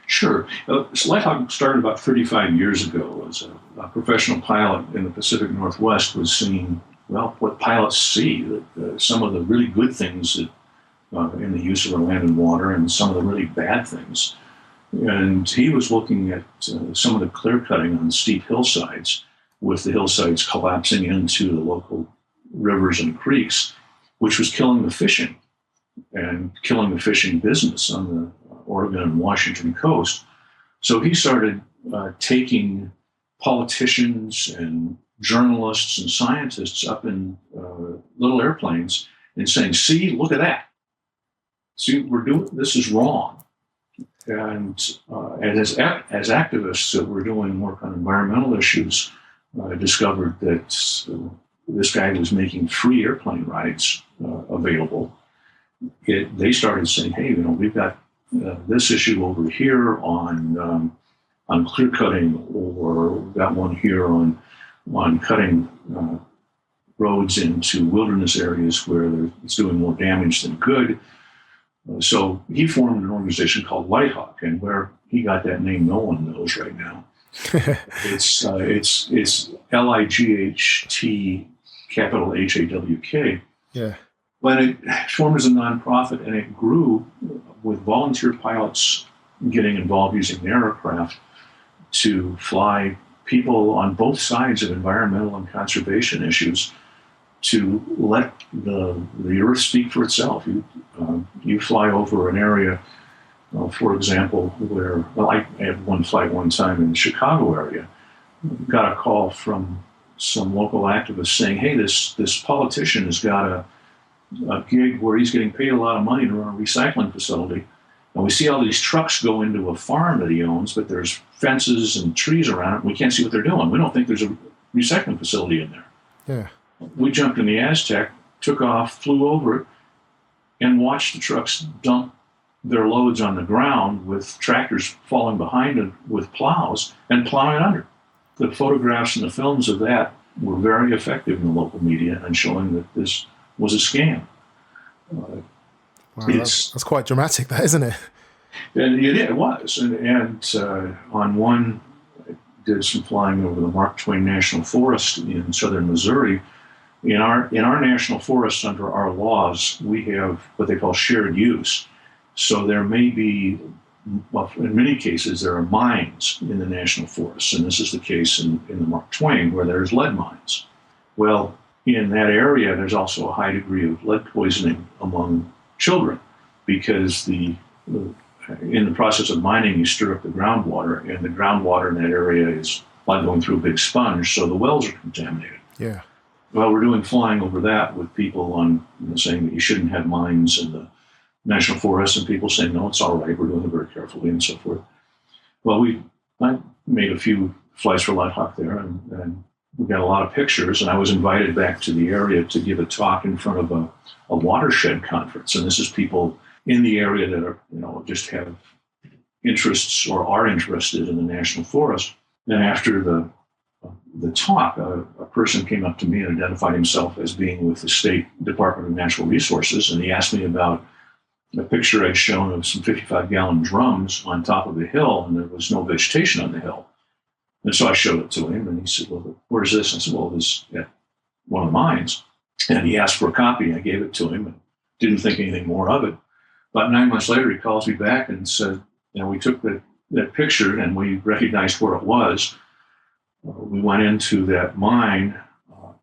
B: Sure. So LightHawk started about 35 years ago as a professional pilot in the Pacific Northwest was seeing, what pilots see, that some of the really good things that in the use of our land and water and some of the really bad things. And he was looking at some of the clear cutting on steep hillsides, with the hillsides collapsing into the local rivers and creeks, which was killing the fishing. and killing the fishing business on the Oregon and Washington coast. So he started taking politicians and journalists and scientists up in little airplanes and saying, see, look at that. See, we're doing, this is wrong. And as activists that were doing work on environmental issues, discovered that this guy was making free airplane rides available. They started saying, hey, we've got this issue over here on clear cutting, or we've got one here on cutting roads into wilderness areas where it's doing more damage than good. So he formed an organization called LightHawk, and where he got that name, no one knows right now. It's 𝗟𝗲𝗴𝗰𝘀𝗀𝗃.
A: Yeah.
B: But it formed as a nonprofit, and it grew with volunteer pilots getting involved using the aircraft to fly people on both sides of environmental and conservation issues to let the earth speak for itself. You fly over an area, for example, where I had one flight one time in the Chicago area, got a call from some local activists saying, hey, this politician has got a gig where he's getting paid a lot of money to run a recycling facility. And we see all these trucks go into a farm that he owns, but there's fences and trees around it. We can't see what they're doing. We don't think there's a recycling facility in there.
A: Yeah.
B: We jumped in the Aztec, took off, flew over it, and watched the trucks dump their loads on the ground with tractors falling behind it with plows and plowing it under. The photographs and the films of that were very effective in the local media and showing that this was a scam.
A: Wow, that's quite dramatic, that, isn't it?
B: And it was. And on one, I did some flying over the Mark Twain National Forest in southern Missouri. In our national forests, under our laws, we have what they call shared use. So there may be, well, in many cases, there are mines in the national forests, and this is the case in the Mark Twain, where there's lead mines. Well, in that area, there's also a high degree of lead poisoning among children, because in the process of mining, you stir up the groundwater, and the groundwater in that area is like going through a big sponge, so the wells are contaminated.
A: Yeah.
B: Well, we're doing flying over that with people saying that you shouldn't have mines in the national forest, and people saying, no, it's all right, we're doing it very carefully, and so forth. Well, I made a few flights for LightHawk there, and we got a lot of pictures, and I was invited back to the area to give a talk in front of a watershed conference. And this is people in the area that are, just have interests or are interested in the national forest. And after the talk, a person came up to me and identified himself as being with the State Department of Natural Resources, and he asked me about a picture I'd shown of some 55-gallon drums on top of a hill, and there was no vegetation on the hill. And so I showed it to him, and he said, well, where's this? I said, well, this is at one of the mines. And he asked for a copy. I gave it to him and didn't think anything more of it. About 9 months later, he calls me back and said, we took that picture and we recognized where it was. We went into that mine,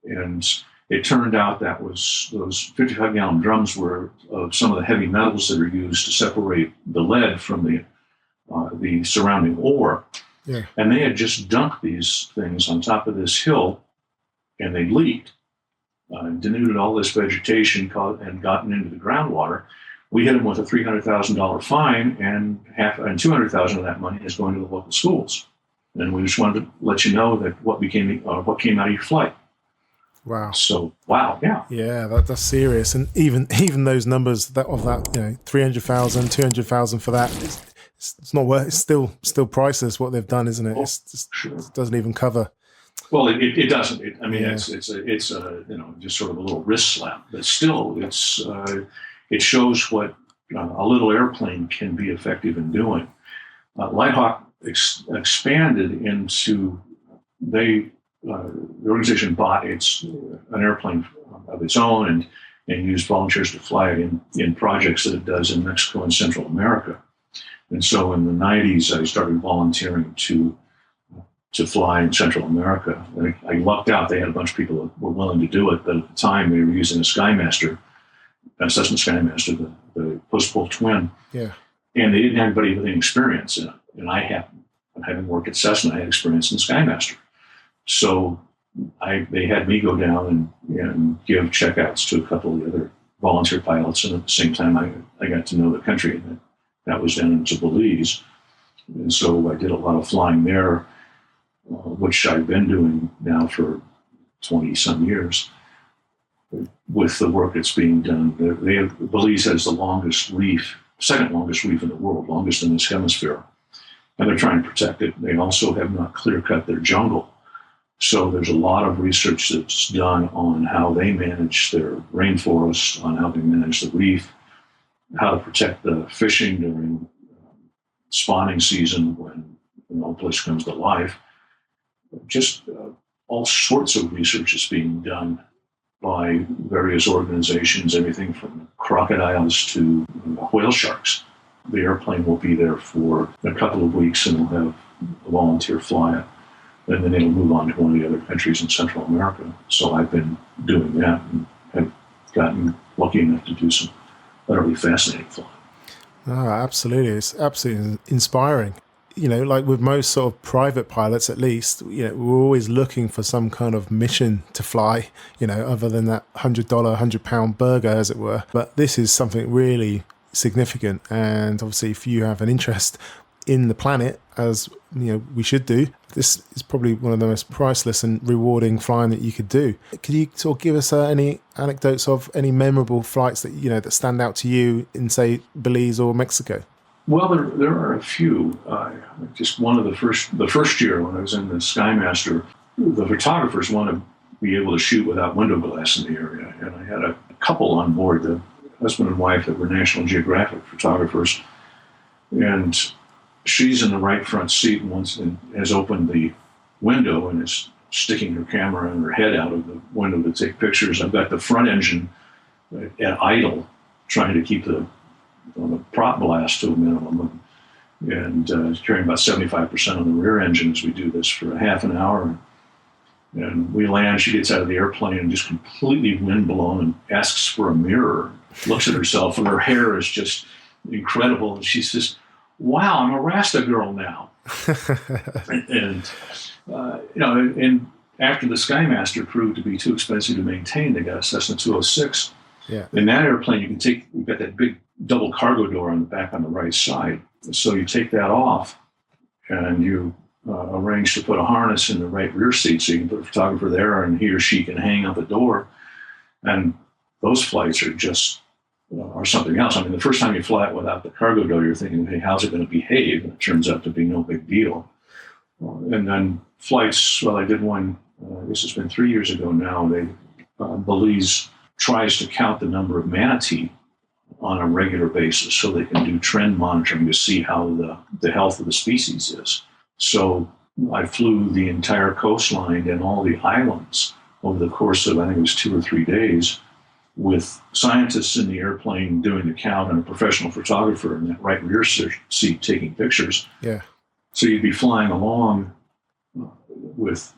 B: and it turned out that was those 55-gallon drums were of some of the heavy metals that are used to separate the lead from the surrounding ore.
A: Yeah.
B: And they had just dumped these things on top of this hill, and they leaked, denuded all this vegetation, and gotten into the groundwater. We hit them with a $300,000 fine, and $200,000 of that money is going to the local schools. And we just wanted to let you know that what came out of your flight.
A: Wow.
B: So, wow, yeah.
A: Yeah, that's serious. And even those numbers of that, 300,000, 200,000 for that, it's not worth. It's still priceless what they've done, isn't it? It doesn't even cover.
B: Well, it doesn't. It's just sort of a little wrist slap, but still, it shows what a little airplane can be effective in doing. LightHawk expanded into the organization bought an airplane of its own and used volunteers to fly it in projects that it does in Mexico and Central America. And so in the 90s, I started volunteering to fly in Central America. And I lucked out. They had a bunch of people that were willing to do it, but at the time they were using a Skymaster. Cessna Skymaster, the post-pull twin.
A: Yeah.
B: And they didn't have anybody with any experience in it. And having worked at Cessna, I had experience in Skymaster. So they had me go down and give checkouts to a couple of the other volunteer pilots. And at the same time, I got to know the country. And that was down in Belize. And so I did a lot of flying there, which I've been doing now for 20-some years with the work that's being done. Belize has the longest reef, second longest reef in the world, longest in this hemisphere. And they're trying to protect it. They also have not clear-cut their jungle. So there's a lot of research that's done on how they manage their rainforest, on how they manage the reef, how to protect the fishing during spawning season when the place comes to life. Just all sorts of research is being done by various organizations, everything from crocodiles to whale sharks. The airplane will be there for a couple of weeks and we'll have a volunteer fly it. And then it'll move on to one of the other countries in Central America. So I've been doing that and have gotten lucky enough to do some utterly fascinating flying.
A: Oh, absolutely. It's absolutely inspiring. Like with most sort of private pilots, at least, we're always looking for some kind of mission to fly, other than that $100, £100 burger, as it were. But this is something really significant. And obviously, if you have an interest in the planet, as we should do, this is probably one of the most priceless and rewarding flying that you could do. Could you sort of give us any anecdotes of any memorable flights that that stand out to you in, say, Belize or Mexico?
B: Well, there are a few. Just one of the first year when I was in the Skymaster, the photographers want to be able to shoot without window glass in the area, and I had a couple on board, the husband and wife that were National Geographic photographers, and she's in the right front seat and has opened the window and is sticking her camera and her head out of the window to take pictures. I've got the front engine at idle, trying to keep the prop blast to a minimum, and carrying about 75% on the rear engine as we do this for a half an hour. And we land, she gets out of the airplane and just completely windblown and asks for a mirror, looks at herself, and her hair is just incredible. And she says, "Wow, I'm a Rasta girl now." and after the Skymaster proved to be too expensive to maintain, they got a Cessna 206.
A: Yeah.
B: In that airplane, you've got that big double cargo door on the back on the right side. So you take that off and you arrange to put a harness in the right rear seat so you can put a photographer there and he or she can hang out the door. And those flights are just or something else. I mean, the first time you fly it without the cargo door, you're thinking, hey, how's it going to behave? And it turns out to be no big deal. And then flights, well, I did one, I guess it's been 3 years ago now. Belize tries to count the number of manatee on a regular basis so they can do trend monitoring to see how the health of the species is. So I flew the entire coastline and all the islands over the course of, I think it was 2 or 3 days, with scientists in the airplane doing the count and a professional photographer in that right rear seat taking pictures.
A: Yeah.
B: So you'd be flying along with,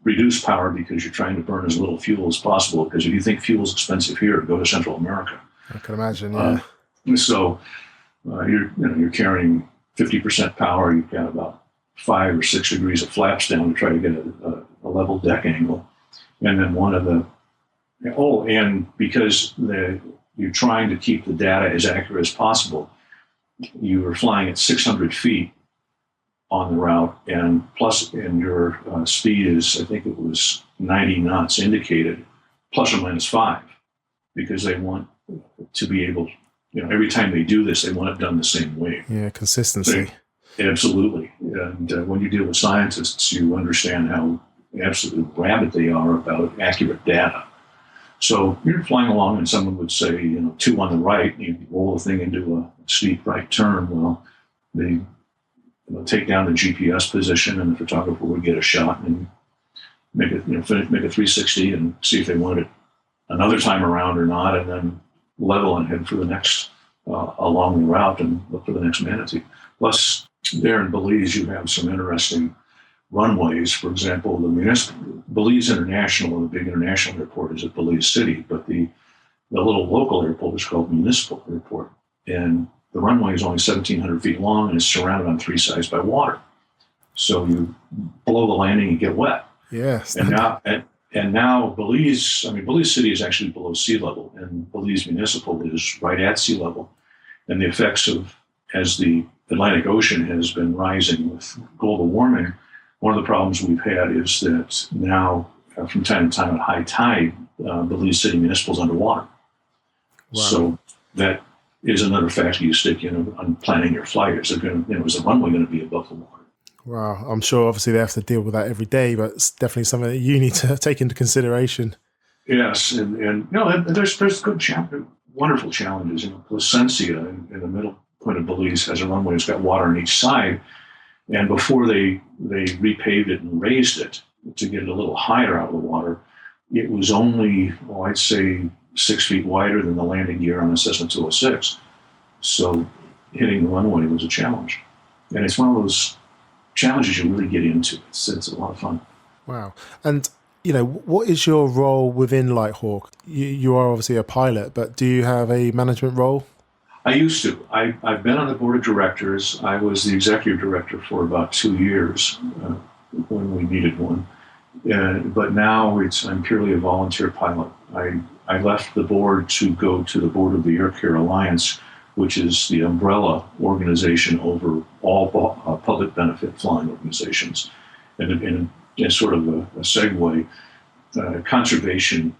B: reduced power because you're trying to burn as little fuel as possible, because if you think fuel is expensive here, go to Central America.
A: I can imagine, yeah.
B: So you're carrying 50% power. You've got about 5 or 6 degrees of flaps down to try to get a level deck angle. And then and because you're trying to keep the data as accurate as possible, you were flying at 600 feet on the route, and your speed is, I think it was 90 knots indicated, plus or minus 5, because they want to be able, every time they do this, they want it done the same way.
A: Yeah, consistency.
B: Absolutely. And when you deal with scientists, you understand how absolutely rabid they are about accurate data. So you're flying along and someone would say, 2 on the right, and you roll the thing into a steep right turn. Well, they take down the GPS position, and the photographer would get a shot and make a 360 and see if they want it another time around or not, and then level and head for the next along the route and look for the next manatee. Plus, there in Belize, you have some interesting runways. For example, the Belize International, the big international airport, is at Belize City, but the the little local airport is called Municipal Airport. And the runway is only 1,700 feet long and is surrounded on three sides by water. So you below the landing, you get wet.
A: Yes.
B: And now Belize City is actually below sea level, and Belize Municipal is right at sea level. And the effects of, as the Atlantic Ocean has been rising with global warming, one of the problems we've had is that now, from time to time at high tide, Belize City Municipal is underwater. Wow. So that is another factor you stick in on planning your flight. Is the runway going to be above the water?
A: Wow. I'm sure obviously they have to deal with that every day, but it's definitely something that you need to take into consideration.
B: Yes. And there's good, wonderful challenges. Placencia in the middle point of Belize has a runway that's got water on each side. And before they repaved it and raised it to get it a little higher out of the water, it was only, I'd say, 6 feet wider than the landing gear on a Cessna 206. So hitting the runway was a challenge. And it's one of those challenges you really get into. It's a lot of fun.
A: Wow. And, what is your role within LightHawk? You are obviously a pilot, but do you have a management role?
B: I used to. I've been on the board of directors. I was the executive director for about 2 years when we needed one. But now I'm purely a volunteer pilot. I left the board to go to the board of the Air Care Alliance, which is the umbrella organization over all public benefit flying organizations. And in sort of a segue, conservation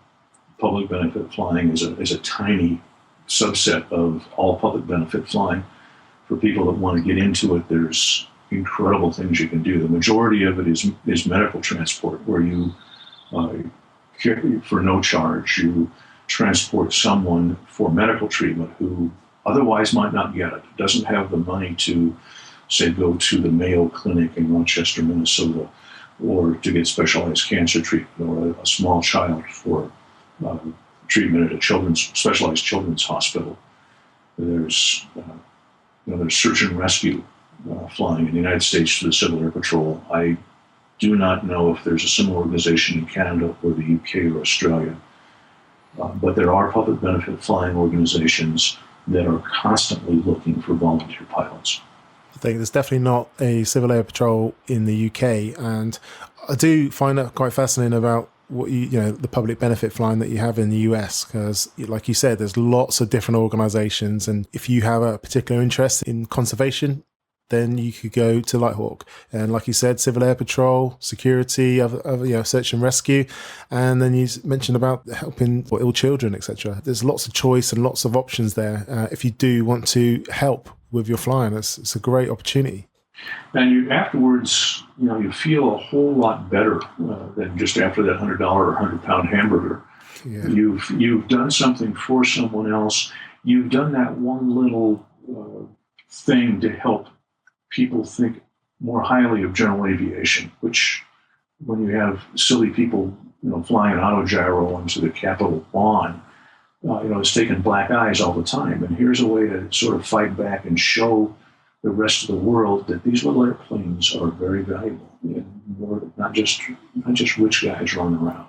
B: public benefit flying is a tiny subset of all public benefit flying. For people that want to get into it, there's incredible things you can do. The majority of it is medical transport, where you, for no charge, you transport someone for medical treatment who otherwise might not get it, doesn't have the money to, say, go to the Mayo Clinic in Rochester, Minnesota, or to get specialized cancer treatment, or a small child for treatment at a specialized children's hospital. There's search and rescue flying in the United States through the Civil Air Patrol. I do not know if there's a similar organization in Canada or the UK or Australia, but there are public benefit flying organizations that are constantly looking for volunteer pilots.
A: I think there's definitely not a Civil Air Patrol in the UK, and I do find that quite fascinating about what the public benefit flying that you have in the US, because like you said, there's lots of different organizations, and if you have a particular interest in conservation, then you could go to LightHawk. And like you said, Civil Air Patrol, security, other search and rescue. And then you mentioned about helping ill children, etc. There's lots of choice and lots of options there. If you do want to help with your flying, it's a great opportunity.
B: And you afterwards, you feel a whole lot better than just after that $100 or £100 hamburger. Yeah. You've done something for someone else. You've done that one little thing to help people think more highly of general aviation, which when you have silly people, flying an autogyro onto the Capitol lawn, it's taking black eyes all the time. And here's a way to sort of fight back and show the rest of the world that these little airplanes are very valuable, not just rich guys running around.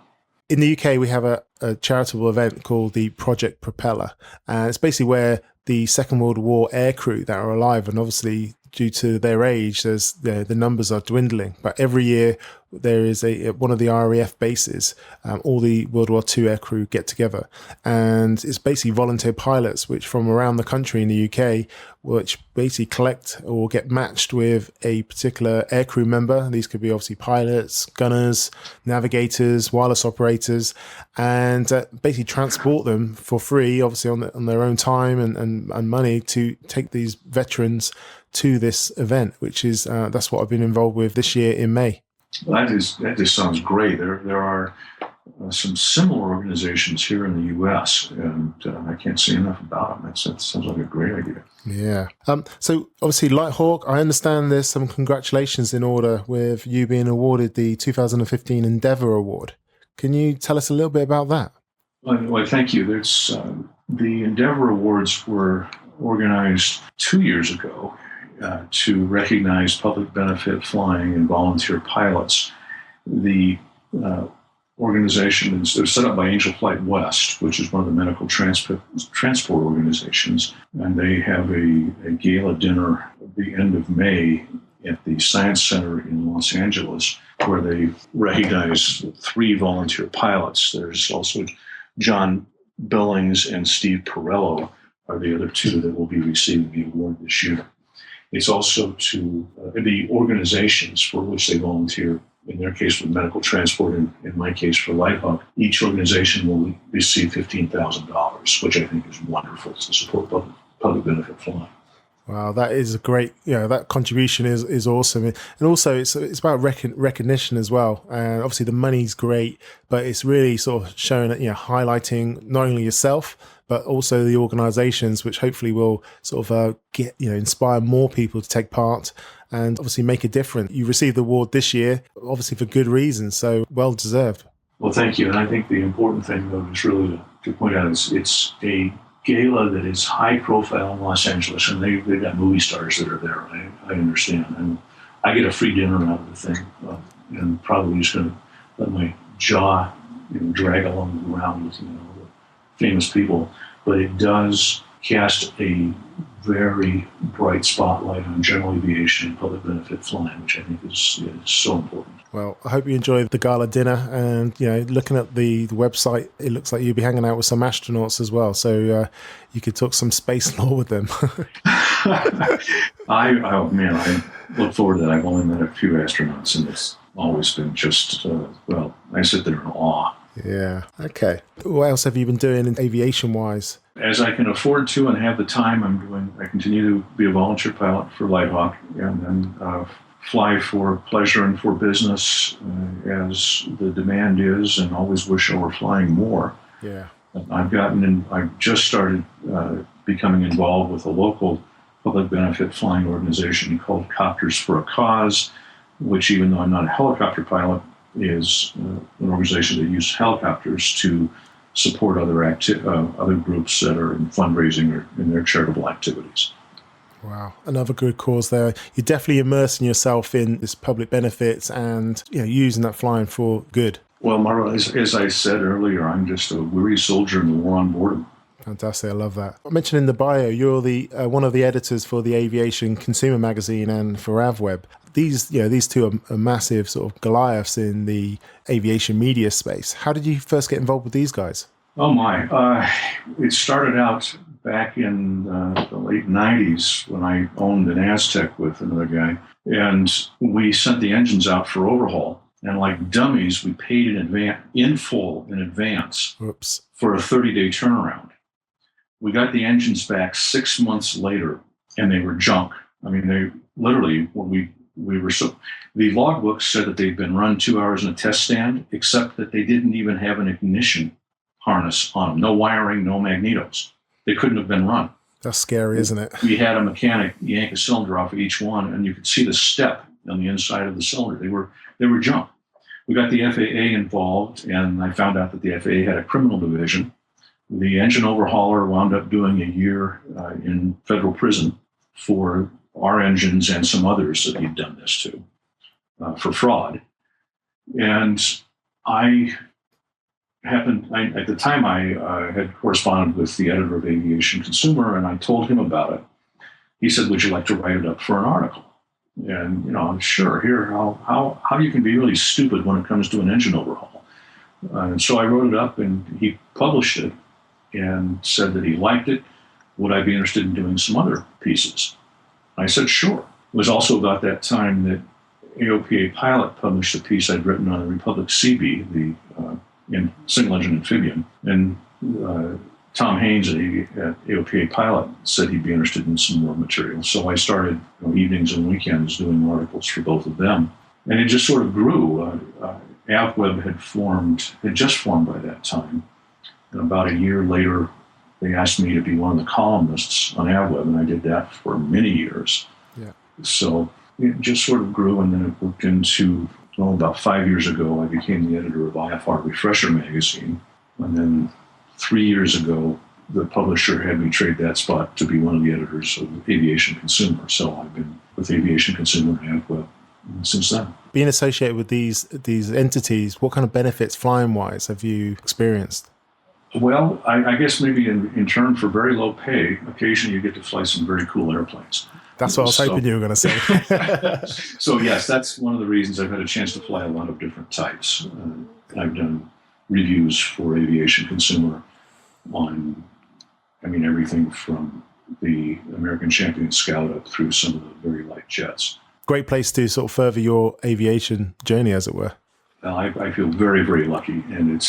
A: In the UK, we have a charitable event called the Project Propeller, and it's basically where the Second World War aircrew that are alive, and obviously due to their age, the numbers are dwindling. But every year there is one of the RAF bases, all the World War II aircrew get together, and it's basically volunteer pilots which from around the country in the UK, which basically collect or get matched with a particular aircrew member. These could be obviously pilots, gunners, navigators, wireless operators, and basically transport them for free, obviously on their own time and money, to take these veterans to this event, which is that's what I've been involved with this year in May.
B: Well, that just sounds great. There are some similar organizations here in the U.S., and I can't say enough about them. That sounds like a great idea.
A: Yeah. So obviously, LightHawk, I understand there's some congratulations in order with you being awarded the 2015 Endeavour Award. Can you tell us a little bit about that?
B: Well, thank you. There's the Endeavour Awards were organized 2 years ago to recognize public benefit flying and volunteer pilots. The organization. They're set up by Angel Flight West, which is one of the medical transport organizations. And they have a gala dinner at the end of May at the Science Center in Los Angeles, where they recognize 3 volunteer pilots. There's also John Billings and Steve Perello are the other 2 that will be receiving the award this year. It's also to the organizations for which they volunteer, in their case with medical transport, and in my case for LightHawk. Each organization will receive $15,000, which I think is wonderful to support public benefit flying.
A: Wow, that is a great, that contribution is awesome. And also it's about recognition as well. And obviously the money's great, but it's really sort of showing, highlighting not only yourself, but also the organizations, which hopefully will sort of inspire more people to take part and obviously make a difference. You received the award this year, obviously for good reasons, so well deserved.
B: Well, thank you. And I think the important thing, though, is really to point out it's a gala that is high profile in Los Angeles, and they've got movie stars that are there. I understand, and I get a free dinner out of the thing, and probably just going to let my jaw drag along the ground with the famous people. But it does cast a very bright spotlight on general aviation and public benefit flying, which I think is so important.
A: Well, I hope you enjoy the gala dinner, and looking at the website, it looks like you'll be hanging out with some astronauts as well, so you could talk some space law with them.
B: I look forward to that. I've only met a few astronauts, and it's always been just I sit there in awe.
A: Yeah. Okay. What else have you been doing in aviation-wise?
B: As I can afford to and have the time, I continue to be a volunteer pilot for LightHawk, and then fly for pleasure and for business as the demand is, and always wish I were flying more.
A: Yeah.
B: I've just started becoming involved with a local public benefit flying organization called Copters for a Cause, which, even though I'm not a helicopter pilot, is an organization that uses helicopters to support other groups that are in fundraising or in their charitable activities.
A: Wow, another good cause there. You're definitely immersing yourself in this public benefits and using that flying for good.
B: Well, Marva, as I said earlier, I'm just a weary soldier in the war on boredom.
A: Fantastic, I love that. I mentioned in the bio, you're the one of the editors for the Aviation Consumer magazine and for AVweb. These two are massive sort of Goliaths in the aviation media space. How did you first get involved with these guys?
B: Oh my! It started out back in the late 90s when I owned an Aztec with another guy, and we sent the engines out for overhaul. And like dummies, we paid in full in advance for a 30-day turnaround. We got the engines back 6 months later, and they were junk. I mean, they literally, when the logbook said that they'd been run 2 hours in a test stand, except that they didn't even have an ignition harness on them. No wiring, no magnetos. They couldn't have been run.
A: That's scary, isn't it?
B: We had a mechanic yank a cylinder off of each one, and you could see the step on the inside of the cylinder. They were junk. We got the FAA involved, and I found out that the FAA had a criminal division. The engine overhauler wound up doing a year in federal prison for our engines and some others that he'd done this to for fraud. And at the time, I had corresponded with the editor of Aviation Consumer, and I told him about it. He said, "Would you like to write it up for an article?" And, I'm sure, here, how you can be really stupid when it comes to an engine overhaul. And so I wrote it up, and he published it and said that he liked it. Would I be interested in doing some other pieces? I said, sure. It was also about that time that 𝗘𝗶𝗍𝗍 published a piece I'd written on the 𝗘𝗶𝗍𝗍, the single-engine amphibian. And Tom Haynes at 𝗘𝗶𝗍𝗍 said he'd be interested in some more material. So I started evenings and weekends doing articles for both of them. And it just sort of grew. AVweb had just formed by that time. And about a year later, they asked me to be one of the columnists on AVweb, and I did that for many years. Yeah. So it just sort of grew, and then it worked into, about 5 years ago, I became the editor of IFR Refresher magazine. And then 3 years ago, the publisher had me trade that spot to be one of the editors of Aviation Consumer. So I've been with Aviation Consumer and AVweb since then.
A: Being associated with these entities, what kind of benefits flying-wise have you experienced?
B: Well, I guess maybe in turn for very low pay, occasionally you get to fly some very cool airplanes.
A: That's what I was hoping you were going to say.
B: So yes, that's one of the reasons I've had a chance to fly a lot of different types. I've done reviews for Aviation Consumer on, everything from the American Champion Scout up through some of the very light jets.
A: Great place to sort of further your aviation journey, as it were.
B: I feel very, very lucky, and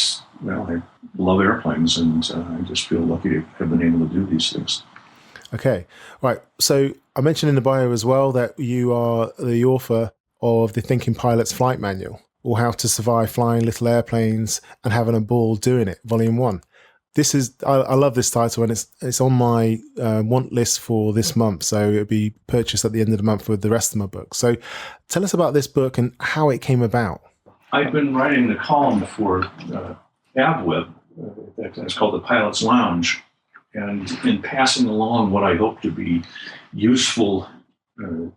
B: I love airplanes, and I just feel lucky to have been able to do these things.
A: Okay, right. So I mentioned in the bio as well that you are the author of the Thinking Pilot's Flight Manual, or How to Survive Flying Little Airplanes and Having a Ball Doing It, Volume 1. I love this title, and it's on my want list for this month, so it'll be purchased at the end of the month with the rest of my books. So tell us about this book and how it came about.
B: I've been writing the column for AVweb, it's called The Pilot's Lounge, and in passing along what I hope to be useful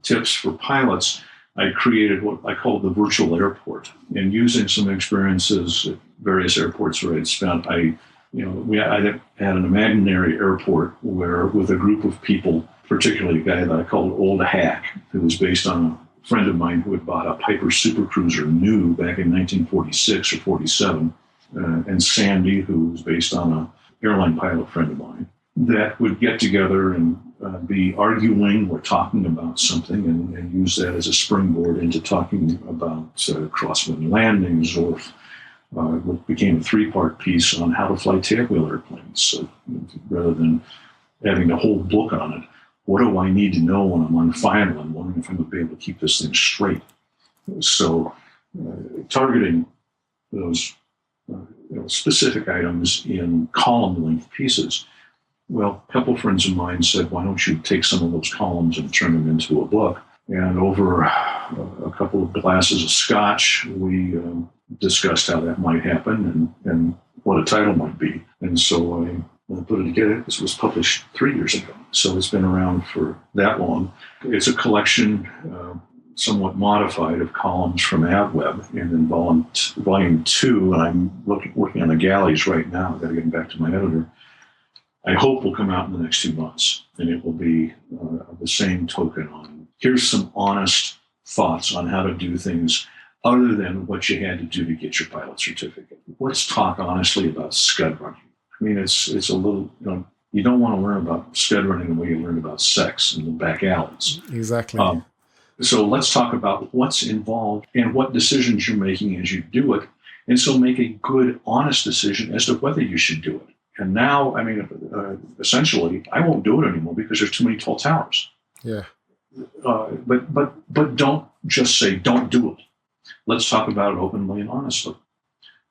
B: tips for pilots, I created what I called the virtual airport. And using some experiences at various airports where I'd spent, I had an imaginary airport where, with a group of people, particularly a guy that I called Old Hack, who was based on a friend of mine who had bought a Piper Supercruiser new back in 1946 or 47, and Sandy, who was based on an airline pilot friend of mine, that would get together and be arguing or talking about something and use that as a springboard into talking about crosswind landings, or what became a 3-part piece on how to fly tailwheel airplanes. So rather than having a whole book on it, what do I need to know when I'm on final? I'm wondering if I'm going to be able to keep this thing straight. So targeting those specific items in column-length pieces. Well, a couple of friends of mine said, why don't you take some of those columns and turn them into a book? And over a couple of glasses of scotch, we discussed how that might happen and what a title might be. And so I put it together. This was published 3 years ago, so it's been around for that long. It's a collection, somewhat modified, of columns from AVweb. And in volume 2, and I'm working on the galleys right now. I've got to get back to my editor. I hope will come out in the next 2 months, and it will be the same token on, here's some honest thoughts on how to do things other than what you had to do to get your pilot certificate. Let's talk honestly about scud running. It's a little, you don't want to learn about scud running the way you learn about sex in the back alleys.
A: Exactly.
B: So let's talk about what's involved and what decisions you're making as you do it. And so make a good, honest decision as to whether you should do it. And now, essentially, I won't do it anymore because there's too many tall towers.
A: Yeah.
B: But don't just say, don't do it. Let's talk about it openly and honestly.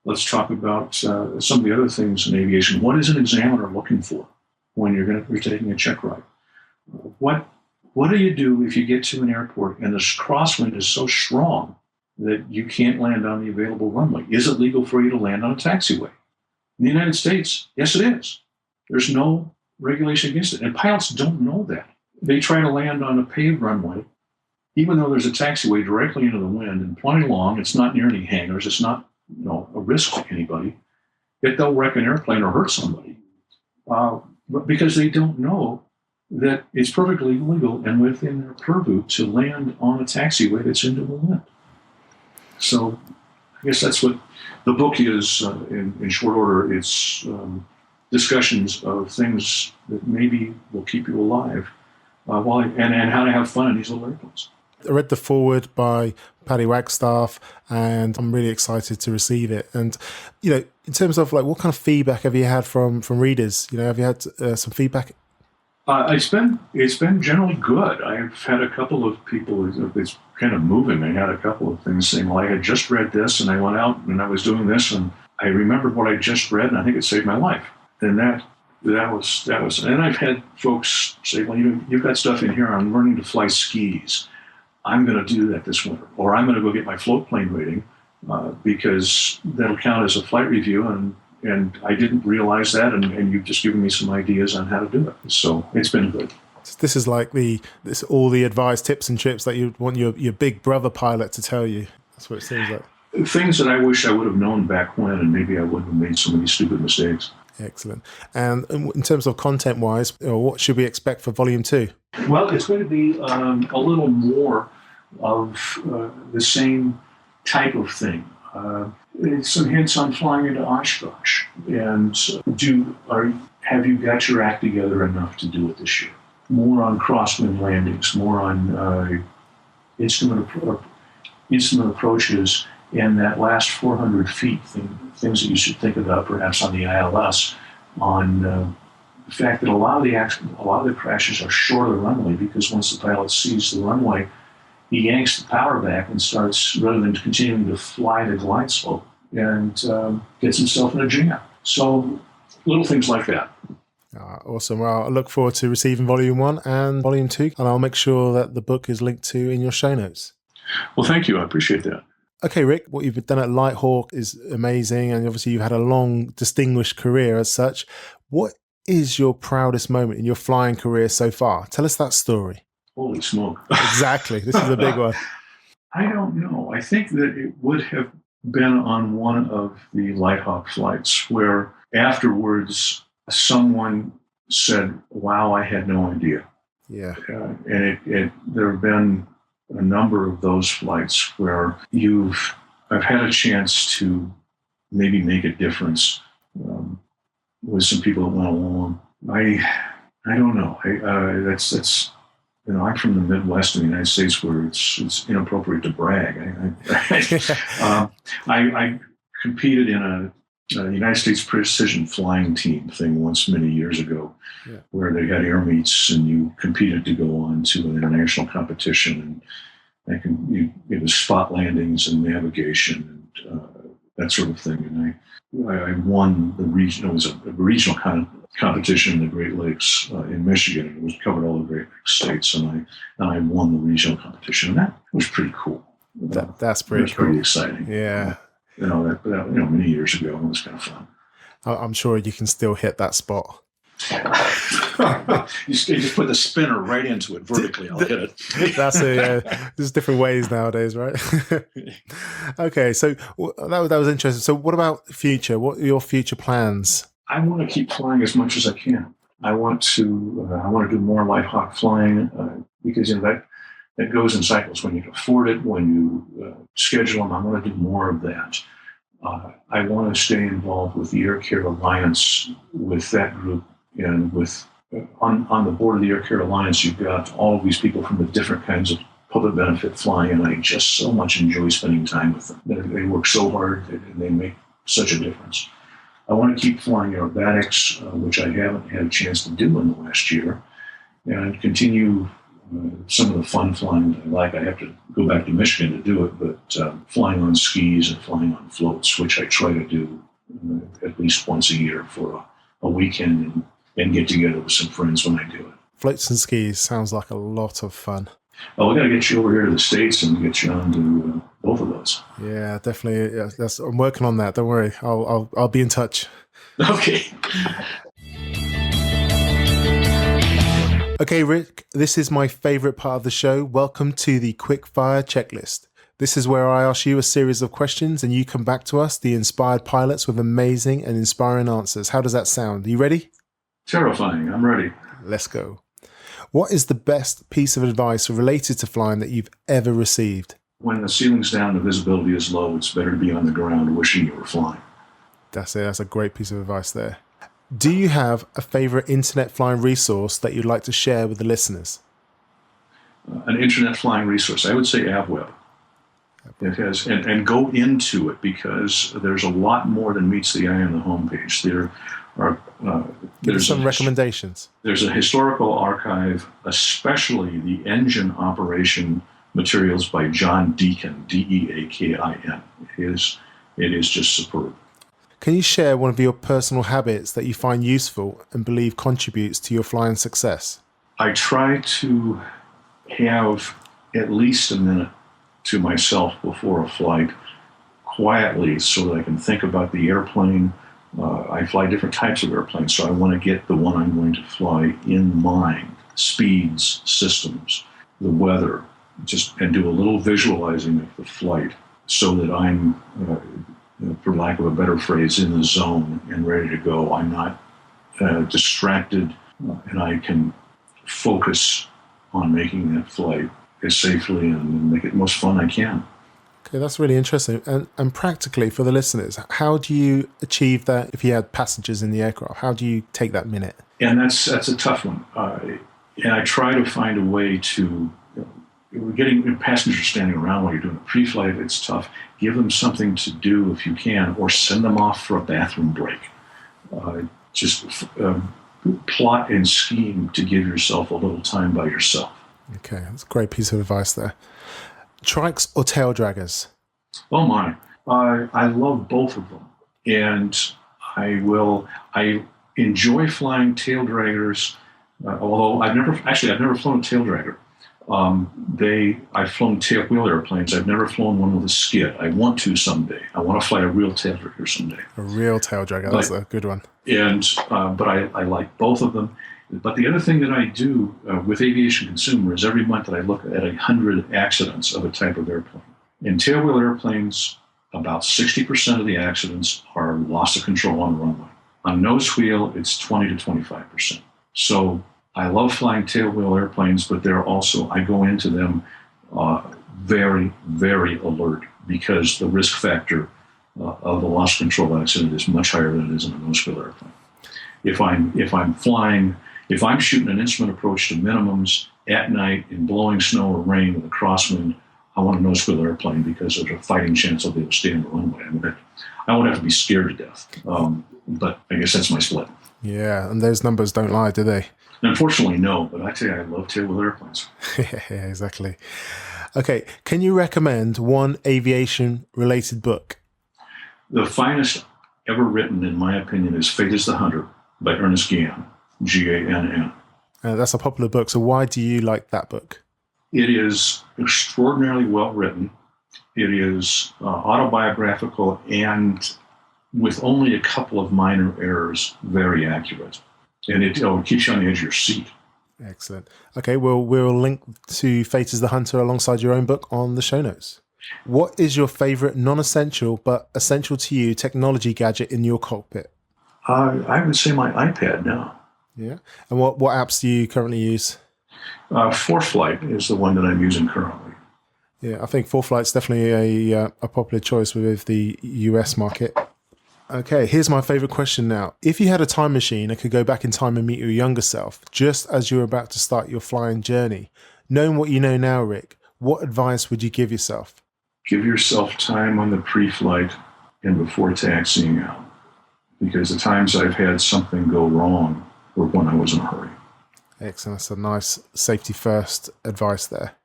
B: Let's talk about some of the other things in aviation. What is an examiner looking for when you're taking a check ride? What do you do if you get to an airport and this crosswind is so strong that you can't land on the available runway? Is it legal for you to land on a taxiway? In the United States, yes, it is. There's no regulation against it. And pilots don't know that. They try to land on a paved runway, even though there's a taxiway directly into the wind and plenty long. It's not near any hangars. It's not a risk to anybody. Yet they'll wreck an airplane or hurt somebody because they don't know that it's perfectly legal and within their purview to land on a taxiway that's into the wind. So I guess that's what the book is in short order. It's discussions of things that maybe will keep you alive and how to have fun in these little airplanes.
A: I read the foreword by 𝗵𝗵𝗀𝗶𝗿 and I'm really excited to receive it. And, in terms of what kind of feedback have you had from readers? Have you had some feedback?
B: It's been generally good. I've had a couple of people, it's kind of moving. I had a couple of things saying, well, I had just read this and I went out and I was doing this and I remembered what I just read and I think it saved my life. And that was, and I've had folks say, well, you've got stuff in here on learning to fly skis. I'm going to do that this winter, or I'm going to go get my float plane rating because that'll count as a flight review. And I didn't realize that, and you've just given me some ideas on how to do it. So it's been good.
A: This is like all the advice, tips and trips that you want your big brother pilot to tell you. That's what it seems like.
B: Things that I wish I would have known back when, and maybe I wouldn't have made so many stupid mistakes.
A: Excellent. And in terms of content-wise, what should we expect for Volume 2?
B: Well, it's going to be a little more of the same type of thing. Some hints on flying into Oshkosh, and have you got your act together enough to do it this year? More on crosswind landings, more on instrument approaches, and that last 400 feet, things that you should think about perhaps on the ILS, on the fact that a lot of the crashes are short of the runway, because once the pilot sees the runway, he yanks the power back and starts, rather than continuing to fly the glide slope, and gets himself in a jam. So little things like that.
A: Awesome. Well, I look forward to receiving Volume 1 and Volume 2, and I'll make sure that the book is linked to in your show notes.
B: Well, thank you. I appreciate that.
A: Okay, Rick, what you've done at LightHawk is amazing, and obviously you've had a long, distinguished career as such. What is your proudest moment in your flying career so far? Tell us that story.
B: Holy smoke.
A: Exactly. This is a big one.
B: I don't know. I think that it would have been on one of the LightHawk flights where afterwards someone said, wow, I had no idea.
A: Yeah.
B: And there have been a number of those flights where I've had a chance to maybe make a difference with some people that went along. I don't know. That's I'm from the Midwest of the United States, where it's inappropriate to brag. I competed in a United States precision flying team thing once many years ago, where they had air meets and you competed to go on to an international competition, and it was spot landings and navigation and that sort of thing. And I won the region. It was a regional competition in the Great Lakes in Michigan, and it was covered all the Great Lakes states, and I won the regional competition, and that was pretty cool.
A: That's pretty cool.
B: Pretty exciting.
A: Yeah.
B: Many years ago, it was kind of fun.
A: I'm sure you can still hit that spot.
B: You just put the spinner right into it vertically. I'll hit it.
A: That's there's different ways nowadays, right? Okay, so that was interesting. So, what about the future? What are your future plans?
B: I want to keep flying as much as I can. I want to do more LightHawk flying because that goes in cycles. When you can afford it, when you schedule them, I want to do more of that. I want to stay involved with the Air Care Alliance, with that group, and with on the board of the Air Care Alliance, you've got all of these people from the different kinds of public benefit flying, and I just so much enjoy spending time with them. They work so hard, and they make such a difference. I want to keep flying aerobatics, which I haven't had a chance to do in the last year, and continue some of the fun flying that I like. I have to go back to Michigan to do it, but flying on skis and flying on floats, which I try to do at least once a year for a weekend and get together with some friends when I do it.
A: Floats and skis sounds like a lot of fun.
B: Oh, we got to get you over here to the States and get you on to both of those.
A: Yeah, definitely. Yeah, I'm working on that. Don't worry. I'll be in touch.
B: Okay.
A: Okay, Rick, this is my favorite part of the show. Welcome to the Quick Fire Checklist. This is where I ask you a series of questions and you come back to us, the inspired pilots, with amazing and inspiring answers. How does that sound? Are you ready?
B: Terrifying. I'm ready.
A: Let's go. What is the best piece of advice related to flying that you've ever received?
B: When the ceiling's down and the visibility is low, it's better to be on the ground wishing you were flying.
A: That's it. That's a great piece of advice there. Do you have a favorite internet flying resource that you'd like to share with the listeners?
B: An internet flying resource, I would say AVweb. It has, and go into it, because there's a lot more than meets the eye on the homepage.
A: There's some recommendations. There's
B: a historical archive, especially the engine operation materials by John Deakin, Deakin. It is just superb.
A: Can you share one of your personal habits that you find useful and believe contributes to your flying success?
B: I try to have at least a minute to myself before a flight, quietly, so that I can think about the airplane. I fly different types of airplanes, so I want to get the one I'm going to fly in mind. Speeds, systems, the weather, and do a little visualizing of the flight. so that I'm, for lack of a better phrase, in the zone and ready to go. I'm not distracted, and I can focus on making that flight as safely and make it the most fun I can.
A: Okay, that's really interesting. And practically for the listeners, how do you achieve that if you had passengers in the aircraft? How do you take that minute?
B: And that's a tough one. And I try to find a way to, getting passengers standing around while you're doing a pre-flight, it's tough. Give them something to do if you can, or send them off for a bathroom break. Just plot and scheme to give yourself a little time by yourself.
A: Okay, that's a great piece of advice there. Trikes or tail draggers?
B: Oh my, I love both of them. And I enjoy flying tail draggers, although I've never flown a tail dragger. I've flown tailwheel airplanes. I've never flown one with a skid. I want to someday. I want to fly a real tail dragger someday.
A: A real tail dragger, that's a good one.
B: And but I like both of them. But the other thing that I do with Aviation Consumer is every month that I look at 100 accidents of a type of airplane. In tailwheel airplanes, about 60% of the accidents are loss of control on the runway. On nose wheel, it's 20 to 25%. So I love flying tailwheel airplanes, but I go into them very, very alert, because the risk factor of a loss control accident is much higher than it is in a nose wheel airplane. If I'm shooting an instrument approach to minimums at night in blowing snow or rain with a crosswind, I want a nose wheel airplane, because there's a fighting chance I'll be able to stay on the runway. I won't have to be scared to death. But I guess that's my split.
A: Yeah, and those numbers don't lie, do they?
B: Unfortunately, no, but I tell you, I love tailwheel airplanes.
A: Yeah, exactly. Okay, can you recommend one aviation-related book?
B: The finest ever written, in my opinion, is Fate is the Hunter by Ernest Gann, Gann.
A: That's a popular book, so why do you like that book?
B: It is extraordinarily well written. It is autobiographical and, with only a couple of minor errors, very accurate. And it keeps you on the edge of your seat. Excellent.
A: Okay, well, we'll link to Fate is the Hunter alongside your own book on the show notes. What is your favorite non-essential but essential to you technology gadget in your cockpit?
B: I would say my iPad now.
A: Yeah. And what apps do you currently use?
B: ForeFlight is the one that I'm using currently.
A: Yeah, I think ForeFlight's definitely a popular choice with the US market. Okay, here's my favorite question now. If you had a time machine and could go back in time and meet your younger self, just as you were about to start your flying journey, knowing what you know now, Rick, what advice would you give yourself?
B: Give yourself time on the pre-flight and before taxiing out, because the times I've had something go wrong were when I was in a hurry.
A: Excellent. That's a nice safety first advice there.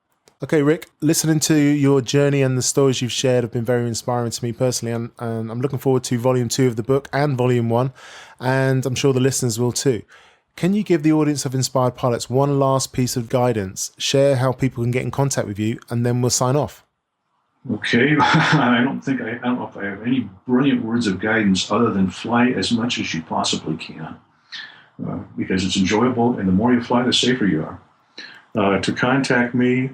A: Okay, Rick, listening to your journey and the stories you've shared have been very inspiring to me personally, and I'm looking forward to Volume 2 of the book and Volume 1, and I'm sure the listeners will too. Can you give the audience of Inspired Pilots one last piece of guidance, share how people can get in contact with you, and then we'll sign off?
B: Okay, I don't know if I have any brilliant words of guidance other than fly as much as you possibly can, because it's enjoyable, and the more you fly, the safer you are. To contact me,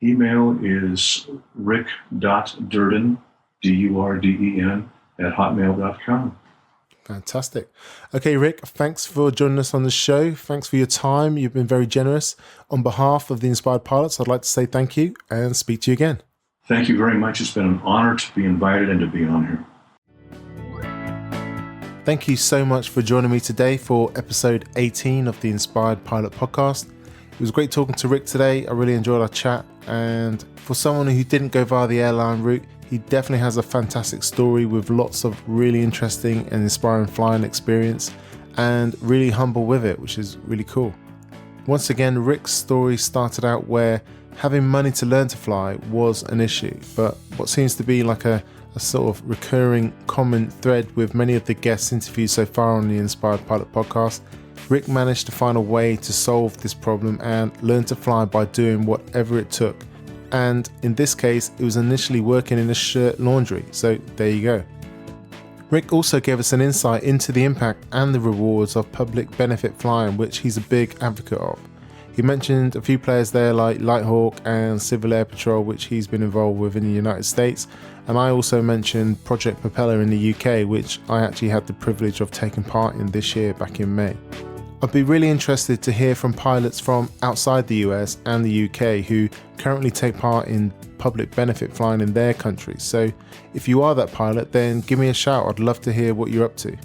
B: email is rick.durden, Durden, @hotmail.com.
A: Fantastic. Okay, Rick, thanks for joining us on the show. Thanks for your time. You've been very generous. On behalf of the Inspired Pilots, I'd like to say thank you and speak to you again.
B: Thank you very much. It's been an honor to be invited and to be on here.
A: Thank you so much for joining me today for episode 18 of the Inspired Pilot podcast. It was great talking to Rick today. I really enjoyed our chat. And for someone who didn't go via the airline route, he definitely has a fantastic story with lots of really interesting and inspiring flying experience, and really humble with it, which is really cool. Once again, Rick's story started out where having money to learn to fly was an issue, but what seems to be like a sort of recurring common thread with many of the guests interviewed so far on the Inspired Pilot podcast, Rick managed to find a way to solve this problem and learn to fly by doing whatever it took. And in this case, it was initially working in a shirt laundry, so there you go. Rick also gave us an insight into the impact and the rewards of public benefit flying, which he's a big advocate of. He mentioned a few players there like LightHawk and Civil Air Patrol, which he's been involved with in the United States. And I also mentioned Project 𝗶𝗶𝗀𝗃 in the UK, which I actually had the privilege of taking part in this year back in May. I'd be really interested to hear from pilots from outside the US and the UK who currently take part in public benefit flying in their countries. So if you are that pilot, then give me a shout. I'd love to hear what you're up to.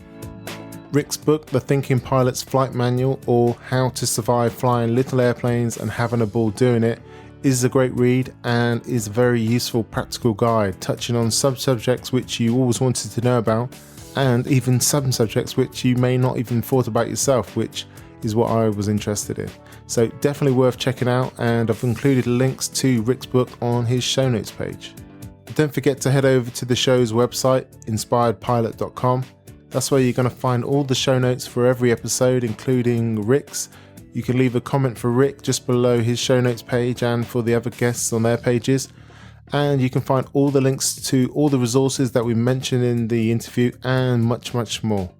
A: Rick's book, The Thinking Pilot's Flight Manual, or How to Survive Flying Little Airplanes and Having a Ball Doing It, is a great read and is a very useful practical guide touching on sub-subjects which you always wanted to know about, and even some subjects which you may not even thought about yourself, which is what I was interested in. So definitely worth checking out, and I've included links to Rick's book on his show notes page. Don't forget to head over to the show's website, inspiredpilot.com. That's where you're going to find all the show notes for every episode, including Rick's. You can leave a comment for Rick just below his show notes page and for the other guests on their pages. And you can find all the links to all the resources that we mentioned in the interview and much, much more.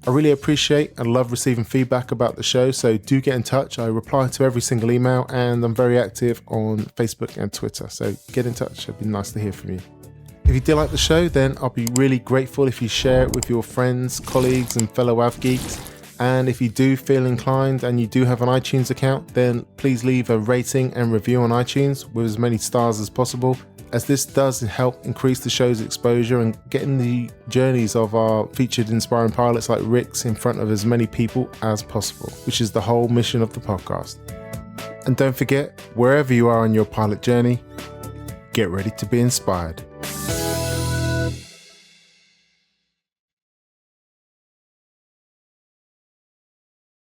A: I really appreciate and love receiving feedback about the show, so do get in touch. I reply to every single email and I'm very active on Facebook and Twitter, so get in touch. It'd be nice to hear from you. If you did like the show, then I'll be really grateful if you share it with your friends, colleagues and fellow AvGeeks. And if you do feel inclined and you do have an iTunes account, then please leave a rating and review on iTunes with as many stars as possible, as this does help increase the show's exposure and getting the journeys of our featured inspiring pilots like Rick's in front of as many people as possible, which is the whole mission of the podcast. And don't forget, wherever you are on your pilot journey, get ready to be inspired.